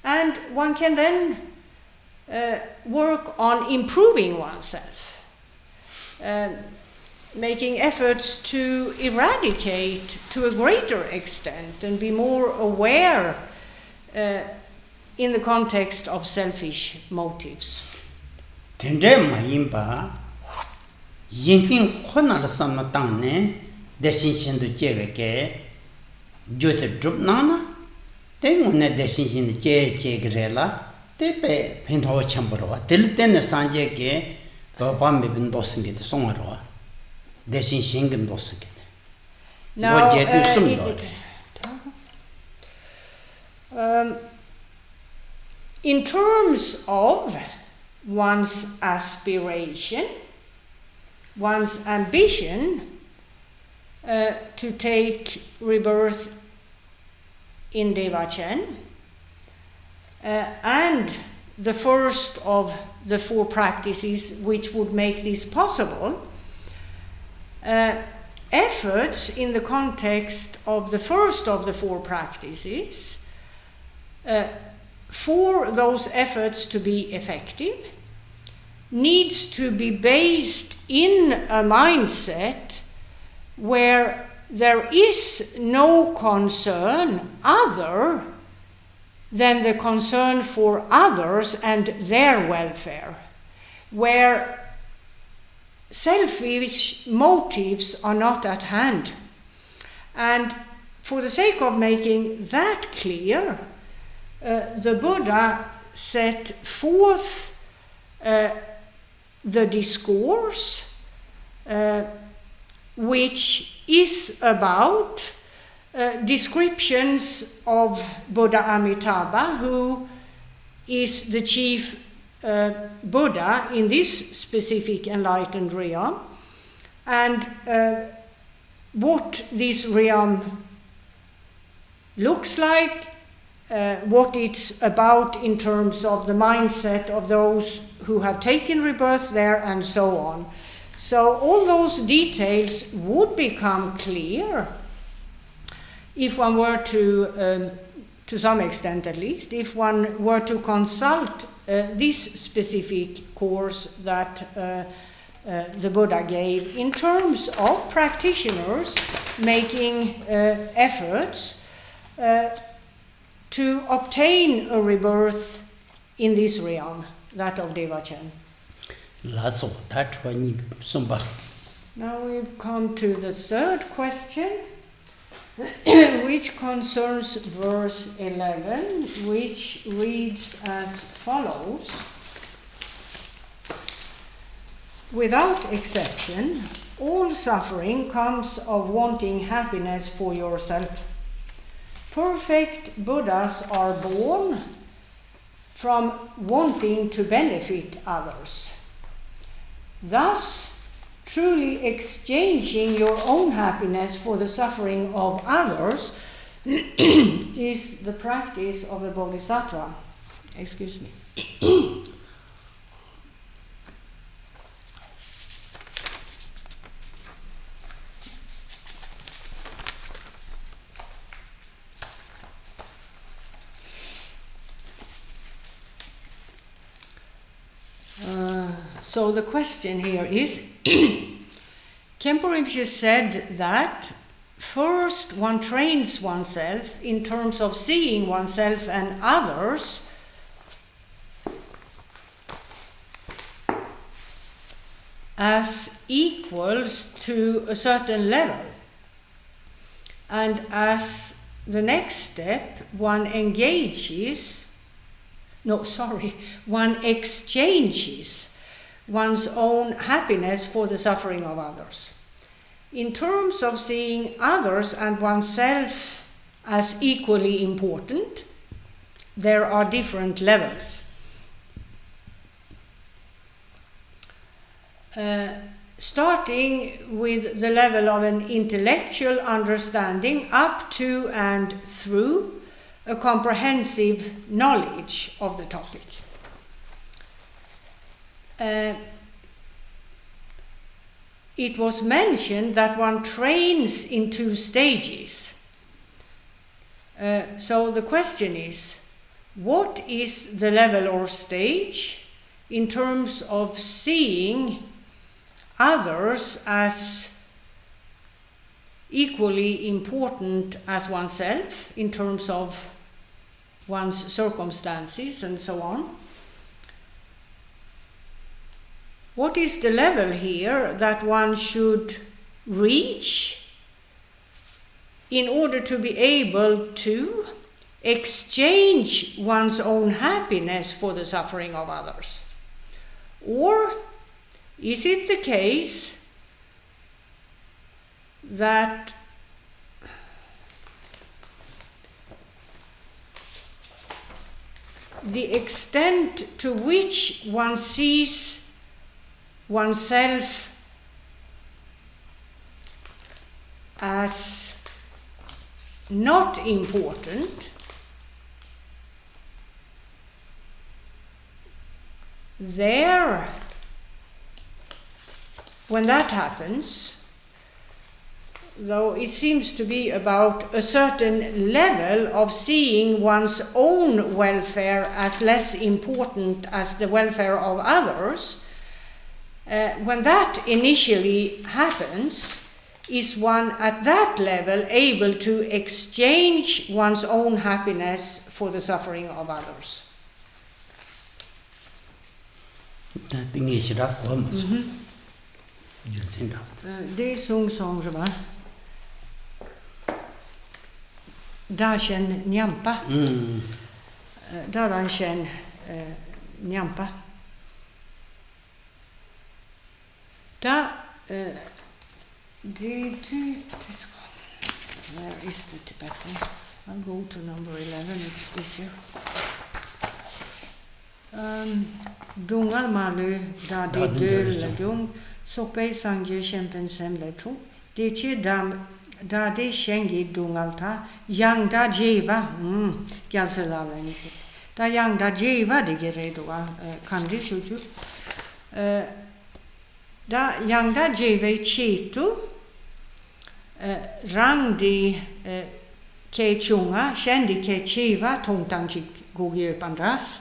And one can then work on improving oneself, making efforts to eradicate to a greater extent and be more aware in the context of selfish motives. Tende ma yimba yinping khona la samna tang ne deshin shin du je ge jote drup na na te ngone deshin shin je ge la te pe pin tho cham bo wa del ten san je ge do ba me bin do sing ge song ro deshin shin gen do sing ge. Now, in terms of one's aspiration, one's ambition to take rebirth in Devachen, and the first of the 4 practices which would make this possible, efforts in the context of the first of the 4 practices, for those efforts to be effective, needs to be based in a mindset where there is no concern other than the concern for others and their welfare, where selfish motives are not at hand. And for the sake of making that clear, the Buddha set forth the discourse which is about descriptions of Buddha Amitabha, who is the chief Buddha in this specific enlightened realm, and what this realm looks like, what it's about in terms of the mindset of those who have taken rebirth there, and so on. So all those details would become clear if one were to some extent at least, if one were to consult this specific course that the Buddha gave in terms of practitioners making efforts to obtain a rebirth in this realm, that of Devachan. Now we've come to the third question, which concerns verse 11, which reads as follows: without exception, all suffering comes of wanting happiness for yourself. Perfect Buddhas are born from wanting to benefit others. Thus, truly exchanging your own happiness for the suffering of others is the practice of a Bodhisattva. Excuse me. So the question here is, Khenpo Rinpoche said that first one trains oneself in terms of seeing oneself and others as equals to a certain level. And as the next step, one exchanges one's own happiness for the suffering of others. In terms of seeing others and oneself as equally important, there are different levels. Starting with the level of an intellectual understanding up to and through a comprehensive knowledge of the topic. It was mentioned that one trains in 2 stages. So the question is, what is the level or stage in terms of seeing others as equally important as oneself in terms of one's circumstances and so on? What is the level here that one should reach in order to be able to exchange one's own happiness for the suffering of others? Or is it the case that the extent to which one sees oneself as not important, there, when that happens, though it seems to be about a certain level of seeing one's own welfare as less important as the welfare of others, when that initially happens, is one at that level able to exchange one's own happiness for the suffering of others. Det sung va? Da känn njampa. Där han känn njampa. Da where is the Tibetan? I'll go to number 11, it's easier. Dungal malu da de döl dung sokpe sangje kjempen semle tung de che dam da de shengi dungalta yang da jeva gyalselala ni da yang da jeva de geredoa kandi shuju da yang da jeva chetu rang di ke chunga shendi ke cheva tongtang chi gogye pandras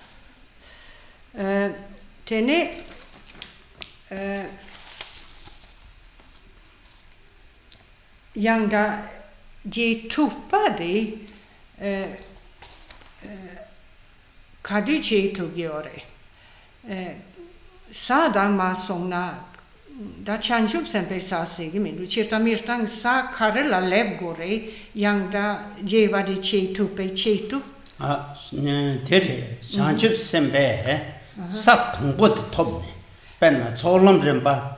tene yang da je tupa di kadi che tu gyore sadang ma songna da chanchup sempe sa segi mi du chirta mirtang sa karela leb gore yang da je va di che tupe che tu tere chanchup sempe sak thongbo thobne penna cholam remba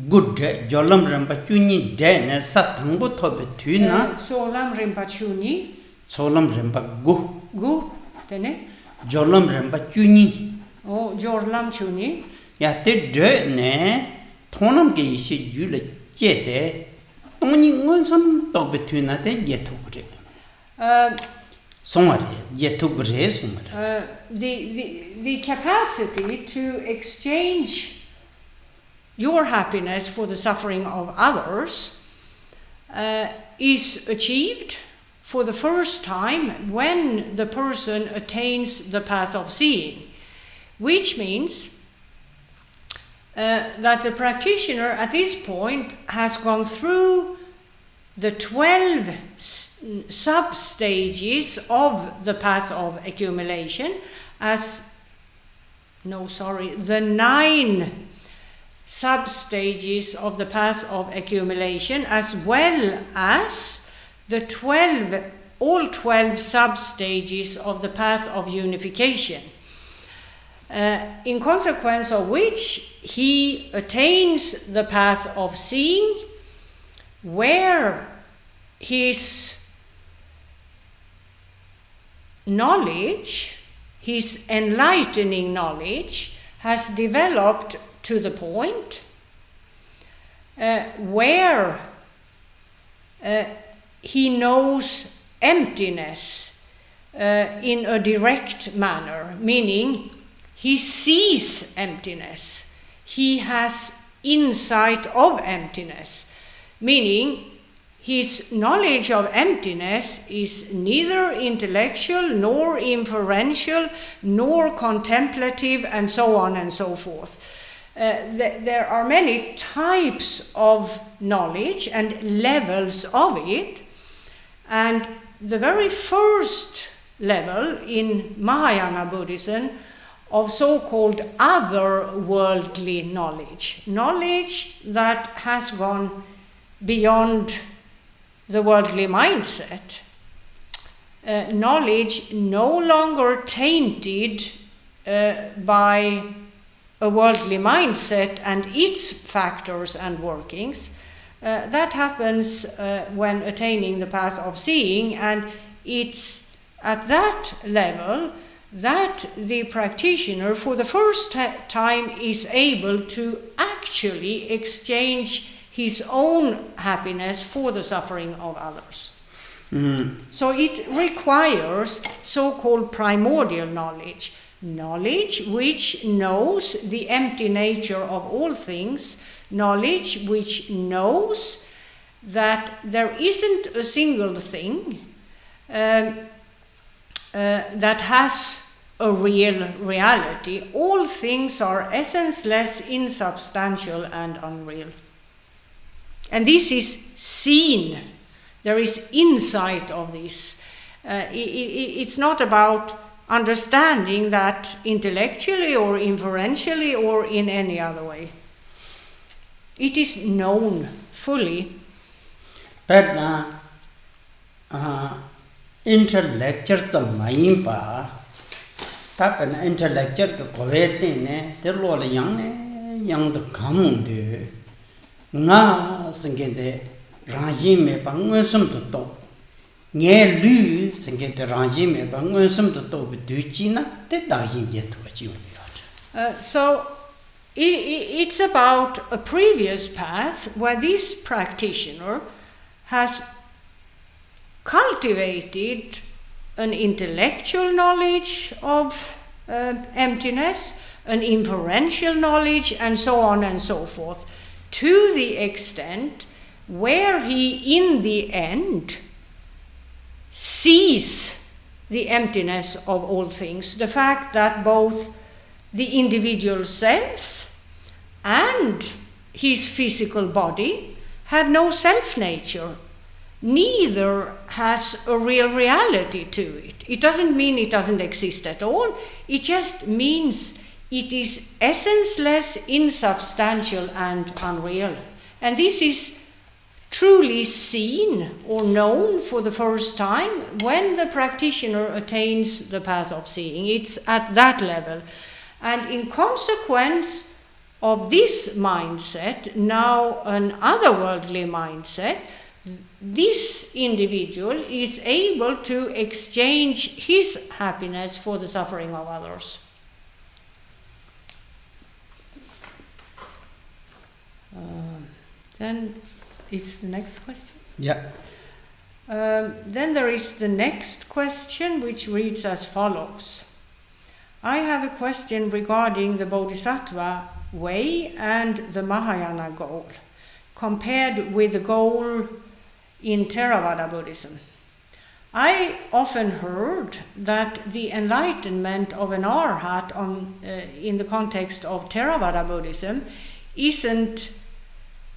good jolam remba chuni de ne sak thongbo thobe thuna cholam remba chuni cholam remba gu tene jolam remba chuni jolam chuni ya te de ne thonam ge shi jule che de toni ngonsam thobe thuna de yetu gre the capacity to exchange your happiness for the suffering of others is achieved for the first time when the person attains the path of seeing, which means that the practitioner at this point has gone through the 12 sub-stages of the path of accumulation the 9 sub-stages of the path of accumulation, as well as all 12 sub-stages of the path of unification, in consequence of which he attains the path of seeing, where his knowledge, his enlightening knowledge, has developed to the point where he knows emptiness in a direct manner, meaning he sees emptiness, he has insight of emptiness, meaning his knowledge of emptiness is neither intellectual, nor inferential, nor contemplative, and so on and so forth. There are many types of knowledge and levels of it, and the very first level in Mahayana Buddhism of so-called otherworldly knowledge that has gone beyond the worldly mindset, knowledge no longer tainted by a worldly mindset and its factors and workings. That happens when attaining the path of seeing, and it's at that level that the practitioner for the first time is able to actually exchange his own happiness for the suffering of others. So it requires so-called primordial knowledge which knows the empty nature of all things, knowledge which knows that there isn't a single thing that has a real reality. All things are essenceless, insubstantial, and unreal. And this is seen. There is insight of this. It's not about understanding that intellectually or inferentially or in any other way. It is known fully. But intellectual the mind pa tap an intellectual ko ne the lo yang the come de nga singin de rajim me bangwen sum to nghe lü singin de rajim me bangwen sum to du chi na te da yin ye to chi so it's about a previous path where this practitioner has cultivated an intellectual knowledge of emptiness, an inferential knowledge, and so on and so forth, to the extent where he, in the end, sees the emptiness of all things, the fact that both the individual self and his physical body have no self-nature. Neither has a real reality to it. It doesn't mean it doesn't exist at all. It just means it is essenceless, insubstantial, and unreal. And this is truly seen or known for the first time when the practitioner attains the path of seeing. It's at that level. And in consequence of this mindset, now an otherworldly mindset, this individual is able to exchange his happiness for the suffering of others. Then it's the next question. Yeah. Then there is the next question, which reads as follows. I have a question regarding the Bodhisattva way and the Mahayana goal, compared with the goal in Theravada Buddhism. I often heard that the enlightenment of an arhat in the context of Theravada Buddhism isn't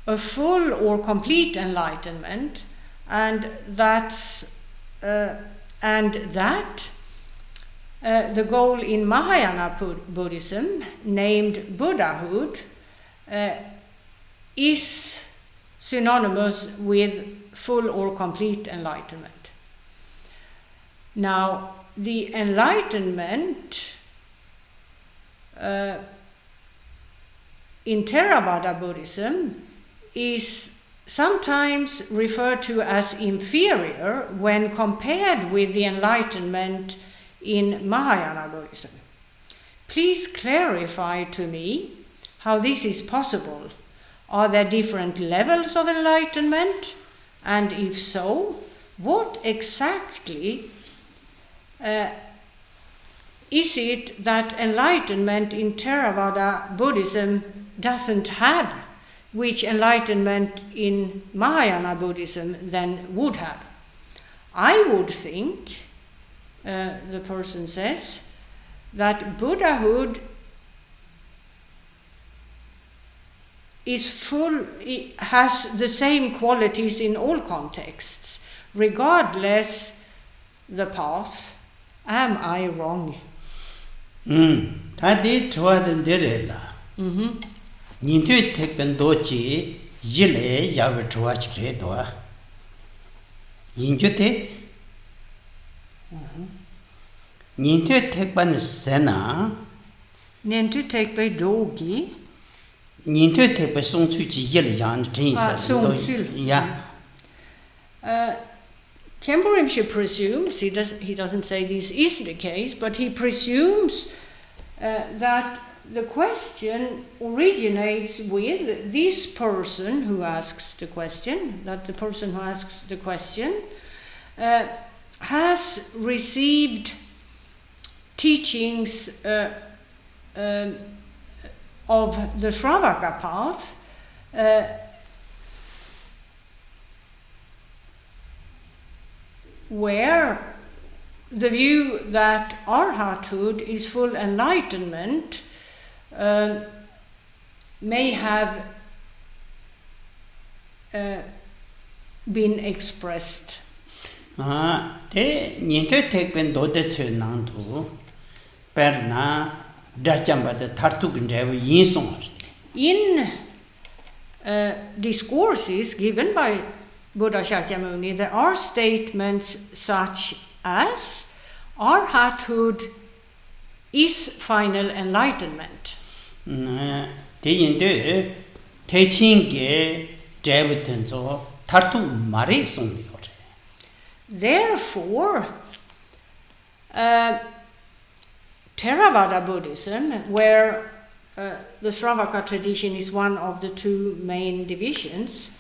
a full or complete enlightenment, and that the goal in Mahayana Buddhism, named Buddhahood, is synonymous with full or complete enlightenment. Now, the enlightenment in Theravada Buddhism is sometimes referred to as inferior when compared with the enlightenment in Mahayana Buddhism. Please clarify to me how this is possible. Are there different levels of enlightenment? And if so, what exactly is it that enlightenment in Theravada Buddhism doesn't have, which enlightenment in Mahayana Buddhism then would have? I would think, the person says, that Buddhahood is full, it has the same qualities in all contexts, regardless the path. Am I wrong? Tadi tuwadan direla. Nintu tekben dochi yile yawe tuwach redwa. Yinju te Nintu tekben sena. Nintu tekben dogi. Nintu tekben songchu ji yile yan tensa. Songchu. Yeah. Khenpo Rinpoche presumes, he doesn't say this is the case, but he presumes that the question originates with this person who asks the question, that the person who asks the question has received teachings of the Shravaka path where the view that arhathood is full enlightenment may have been expressed. Te ninte tekben dote chö nang tu perna dachamba de tartu gendrev yinsong. In discourses given by Buddha Shakyamuni, there are statements such as Arhathood is final enlightenment. Te yinde techinge drev tartu mari song. Therefore, Theravada Buddhism, where the Sravaka tradition is one of the two main divisions,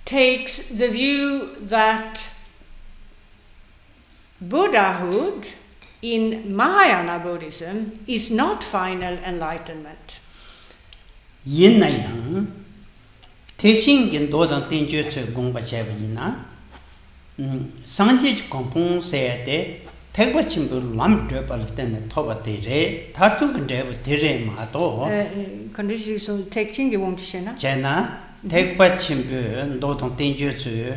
takes the view that Buddhahood in Mahayana Buddhism is not final enlightenment. Yin na yang Teixing in Dodang Tenju Tsu Gongpa Cheva Yina Sanjij Kompong Sayate Tegba Chimbu Lam Drupal Ten Toba Tere Tartu Gandrev Tere Mato Conditions so Teixing you won't shena Chena Tegba Chimbu Dodang Tenju Tsu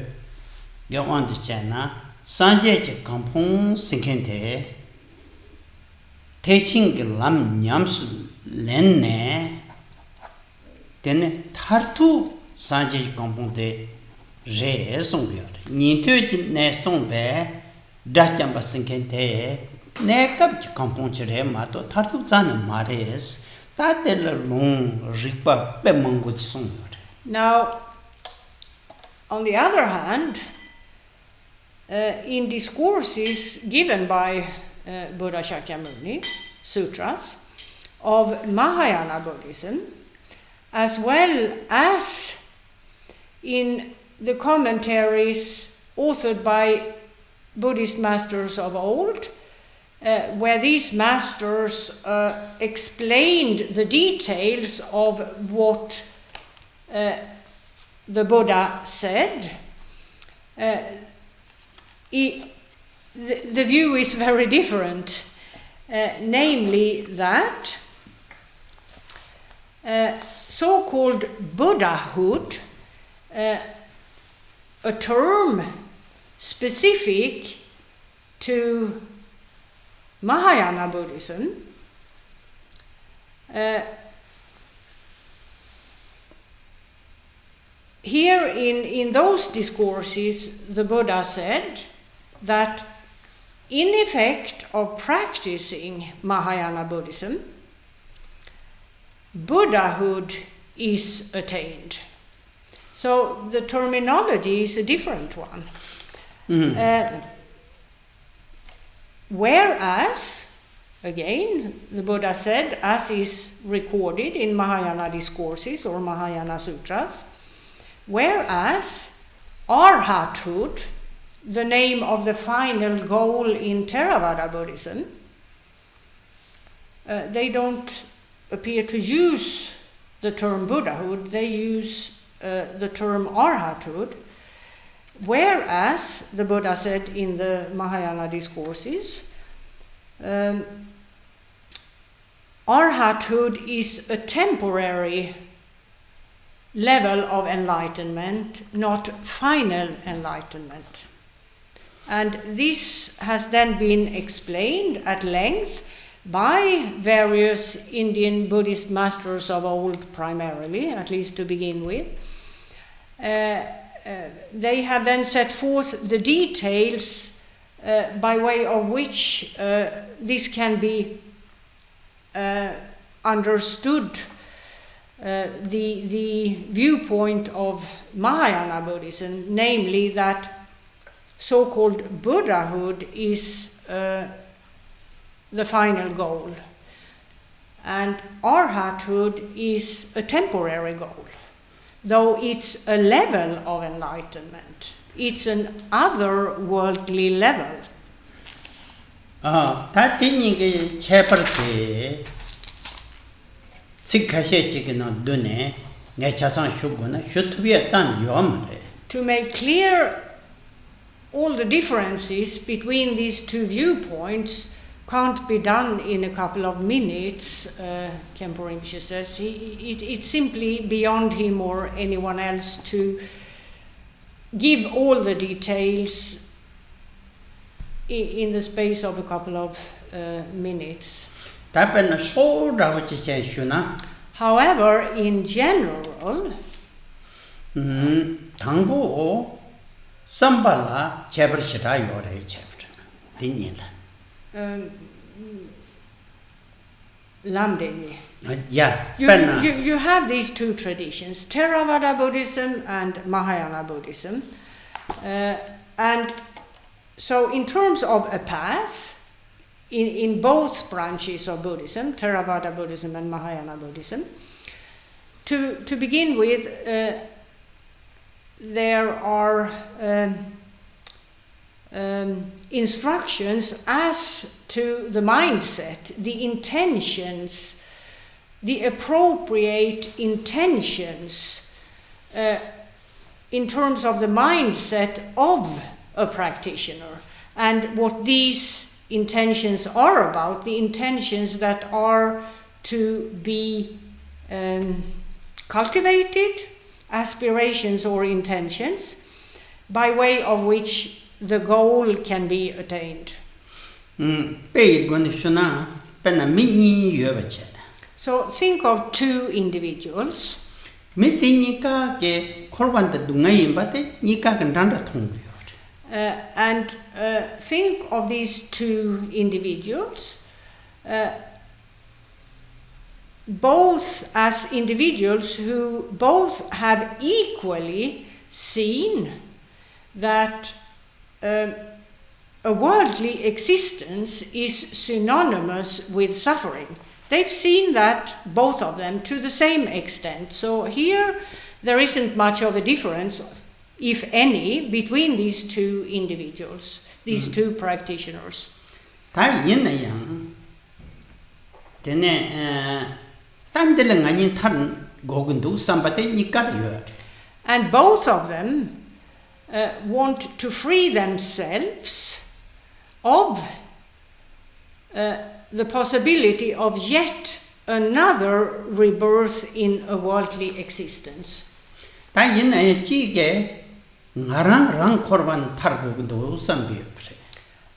Gawand Chena Sanjij Kompong Sinkente Teixing Lam Nyams Lenne Then Tartu Sanjay Kampong de Re Songbiar. Nintu ne Songbe, Dachamba Sinkente, Nekab Kampong Chere Mato, Tartu Zan Mares, Tatel Long Ripa Bemango Songbiar. Now, on the other hand, in discourses given by Buddha Shakyamuni, sutras, of Mahayana Buddhism, as well as in the commentaries authored by Buddhist masters of old, where these masters explained the details of what the Buddha said. The view is very different, namely that so-called Buddhahood, a term specific to Mahayana Buddhism, here in those discourses the Buddha said that in effect of practicing Mahayana Buddhism, Buddhahood is attained. So the terminology is a different one. Whereas, again, the Buddha said, as is recorded in Mahayana discourses or Mahayana sutras, whereas Arhathood, the name of the final goal in Theravada Buddhism, they don't appear to use the term Buddhahood, they use the term Arhathood, whereas the Buddha said in the Mahayana discourses, Arhathood is a temporary level of enlightenment, not final enlightenment. And this has then been explained at length by various Indian Buddhist masters of old primarily, at least to begin with. They have then set forth the details by way of which this can be understood, the viewpoint of Mahayana Buddhism, namely that so-called Buddhahood is the final goal, and Arhathood is a temporary goal, though it's a level of enlightenment. It's an otherworldly level. Ta tingi cheparke tsikashe chikina dune ne chasan shuguna shutubia zan yomare. To make clear all the differences between these two viewpoints can't be done in a couple of minutes, Khenpo Rinpoche says. It's simply beyond him or anyone else to give all the details in the space of a couple of minutes. However, in general, 당보 삼발라 제버시라 요래 제버 dinila Lamdeni. Yeah, you have these two traditions, Theravada Buddhism and Mahayana Buddhism. And so in terms of a path, in both branches of Buddhism, Theravada Buddhism and Mahayana Buddhism, to begin with, there are instructions as to the mindset, the intentions, the appropriate intentions in terms of the mindset of a practitioner, and what these intentions are about, the intentions that are to be cultivated, aspirations or intentions, by way of which the goal can be attained. So think of two individuals. And think of these two individuals both as individuals who both have equally seen that a worldly existence is synonymous with suffering. They've seen that, both of them, to the same extent. So here there isn't much of a difference, if any, between these two individuals, these two practitioners. And both of them want to free themselves of the possibility of yet another rebirth in a worldly existence.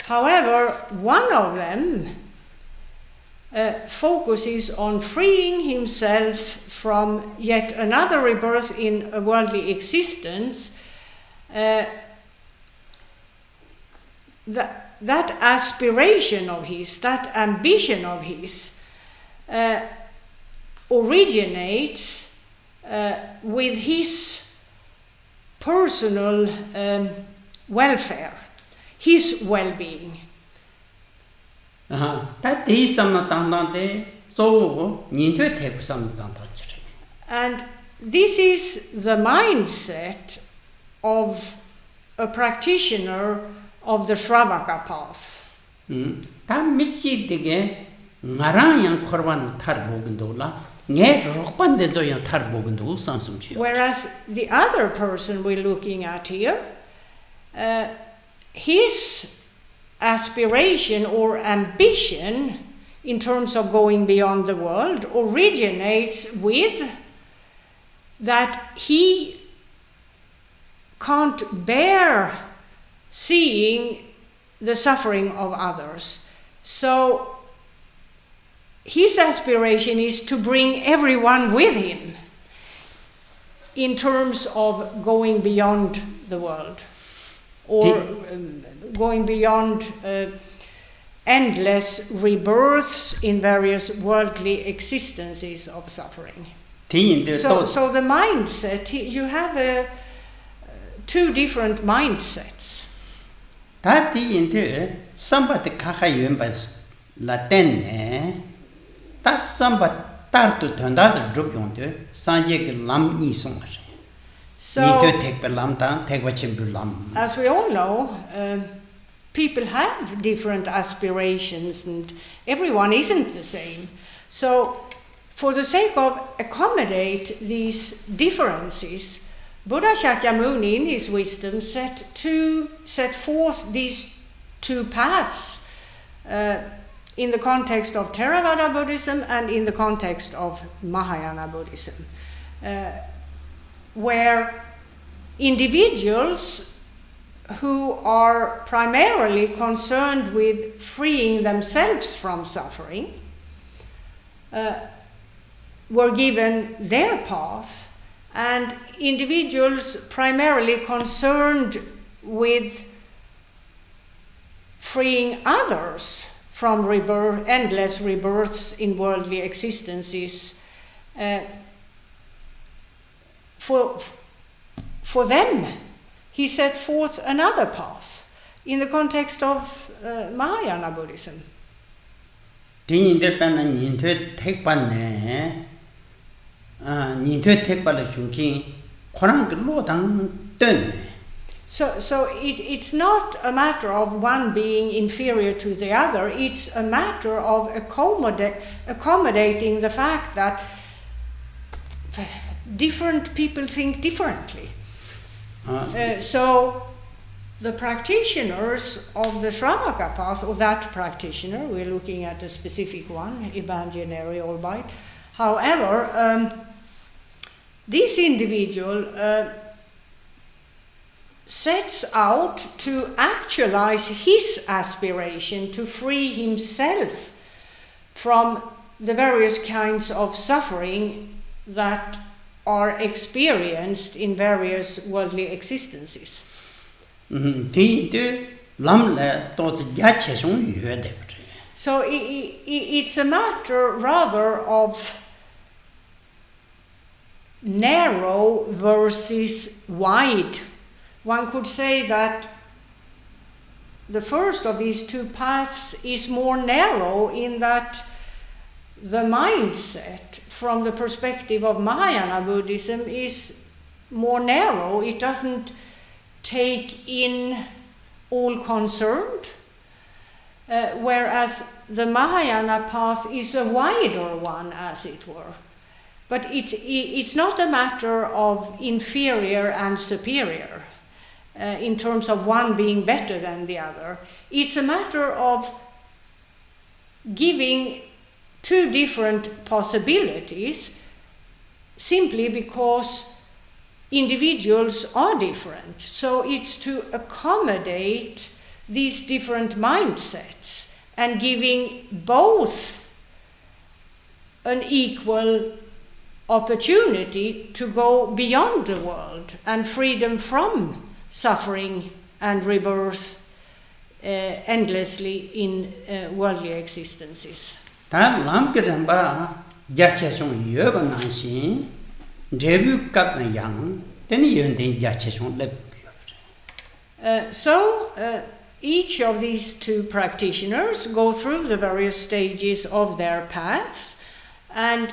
However, one of them focuses on freeing himself from yet another rebirth in a worldly existence. That aspiration of his, that ambition of his, originates with his personal welfare, his well-being. And this is the mindset of a practitioner of the Shravaka path. Whereas the other person we're looking at here, his aspiration or ambition in terms of going beyond the world originates with that he can't bear seeing the suffering of others. So his aspiration is to bring everyone with him in terms of going beyond the world, or going beyond endless rebirths in various worldly existences of suffering. So the mindset, you have two different mindsets. So, as we all know, people have different aspirations and everyone isn't the same. So, for the sake of accommodate these differences, Buddha Shakyamuni in his wisdom set forth these two paths in the context of Theravada Buddhism and in the context of Mahayana Buddhism, where individuals who are primarily concerned with freeing themselves from suffering were given their path, and individuals primarily concerned with freeing others from endless rebirths in worldly existences, for them he set forth another path in the context of Mahayana Buddhism. So it's not a matter of one being inferior to the other, it's a matter of accommodating the fact that different people think differently. So the practitioners of the Shravaka path, or that practitioner, we're looking at a specific one, imaginary, albeit. However, this individual sets out to actualize his aspiration to free himself from the various kinds of suffering that are experienced in various worldly existences. So it's a matter rather of narrow versus wide. One could say that the first of these two paths is more narrow in that the mindset from the perspective of Mahayana Buddhism is more narrow. It doesn't take in all concerned, whereas the Mahayana path is a wider one, as it were. But it's not a matter of inferior and superior in terms of one being better than the other. It's a matter of giving two different possibilities simply because individuals are different. So it's to accommodate these different mindsets and giving both an equal opportunity to go beyond the world and freedom from suffering and rebirth endlessly in worldly existences. So each of these two practitioners go through the various stages of their paths, and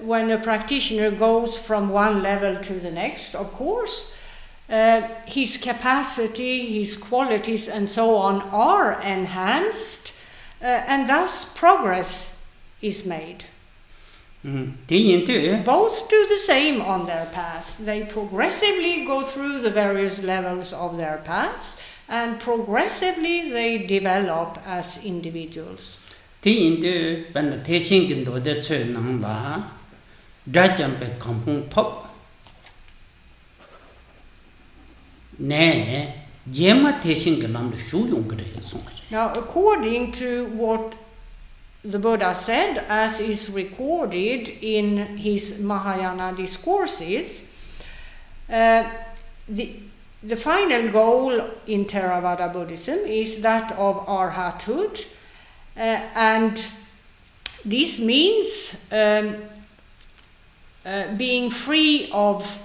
when a practitioner goes from one level to the next, of course, his capacity, his qualities, and so on are enhanced, and thus progress is made. Both do the same on their path. They progressively go through the various levels of their paths, and progressively they develop as individuals. Now, according to what the Buddha said, as is recorded in his Mahayana discourses, the final goal in Theravada Buddhism is that of arhathood, and this means being free of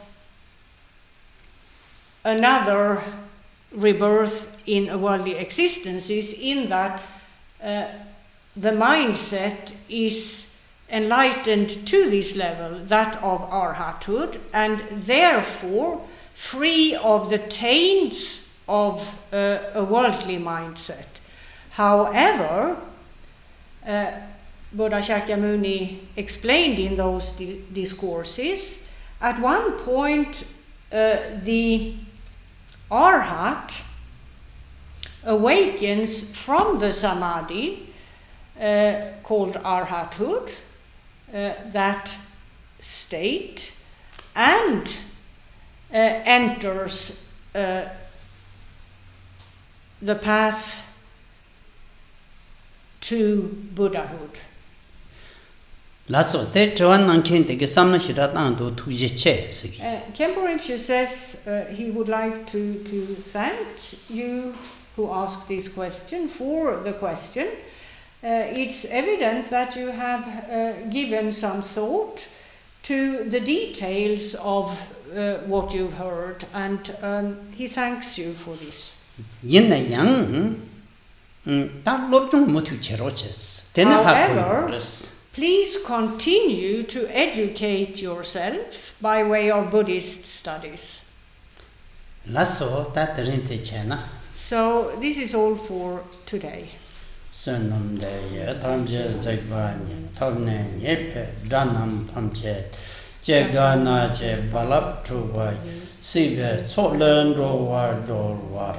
another rebirth in worldly existences, in that the mindset is enlightened to this level, that of arhathood, and therefore free of the taints of a worldly mindset. However, Buddha Shakyamuni explained in those discourses, at one point the arhat awakens from the samadhi called arhathood, that state, and enters the path to Buddhahood. Lasso te chuan nang khen te ke samna shirat ang do thu je che sigi. Khenpo Rinpoche says he would like to thank you who asked this question for the question. It's evident that you have given some thought to the details of what you've heard, and he thanks you for this. Yin na yang ta lob chung mo thu che ro ches. Ten ha However, please continue to educate yourself by way of Buddhist studies. Lasso ta terin te che na. So this is all for today. Sunam de ye tam je zegba ni tam ne ye pe ranam pham che che ga na che balap tru wa si be cho len ro wa do war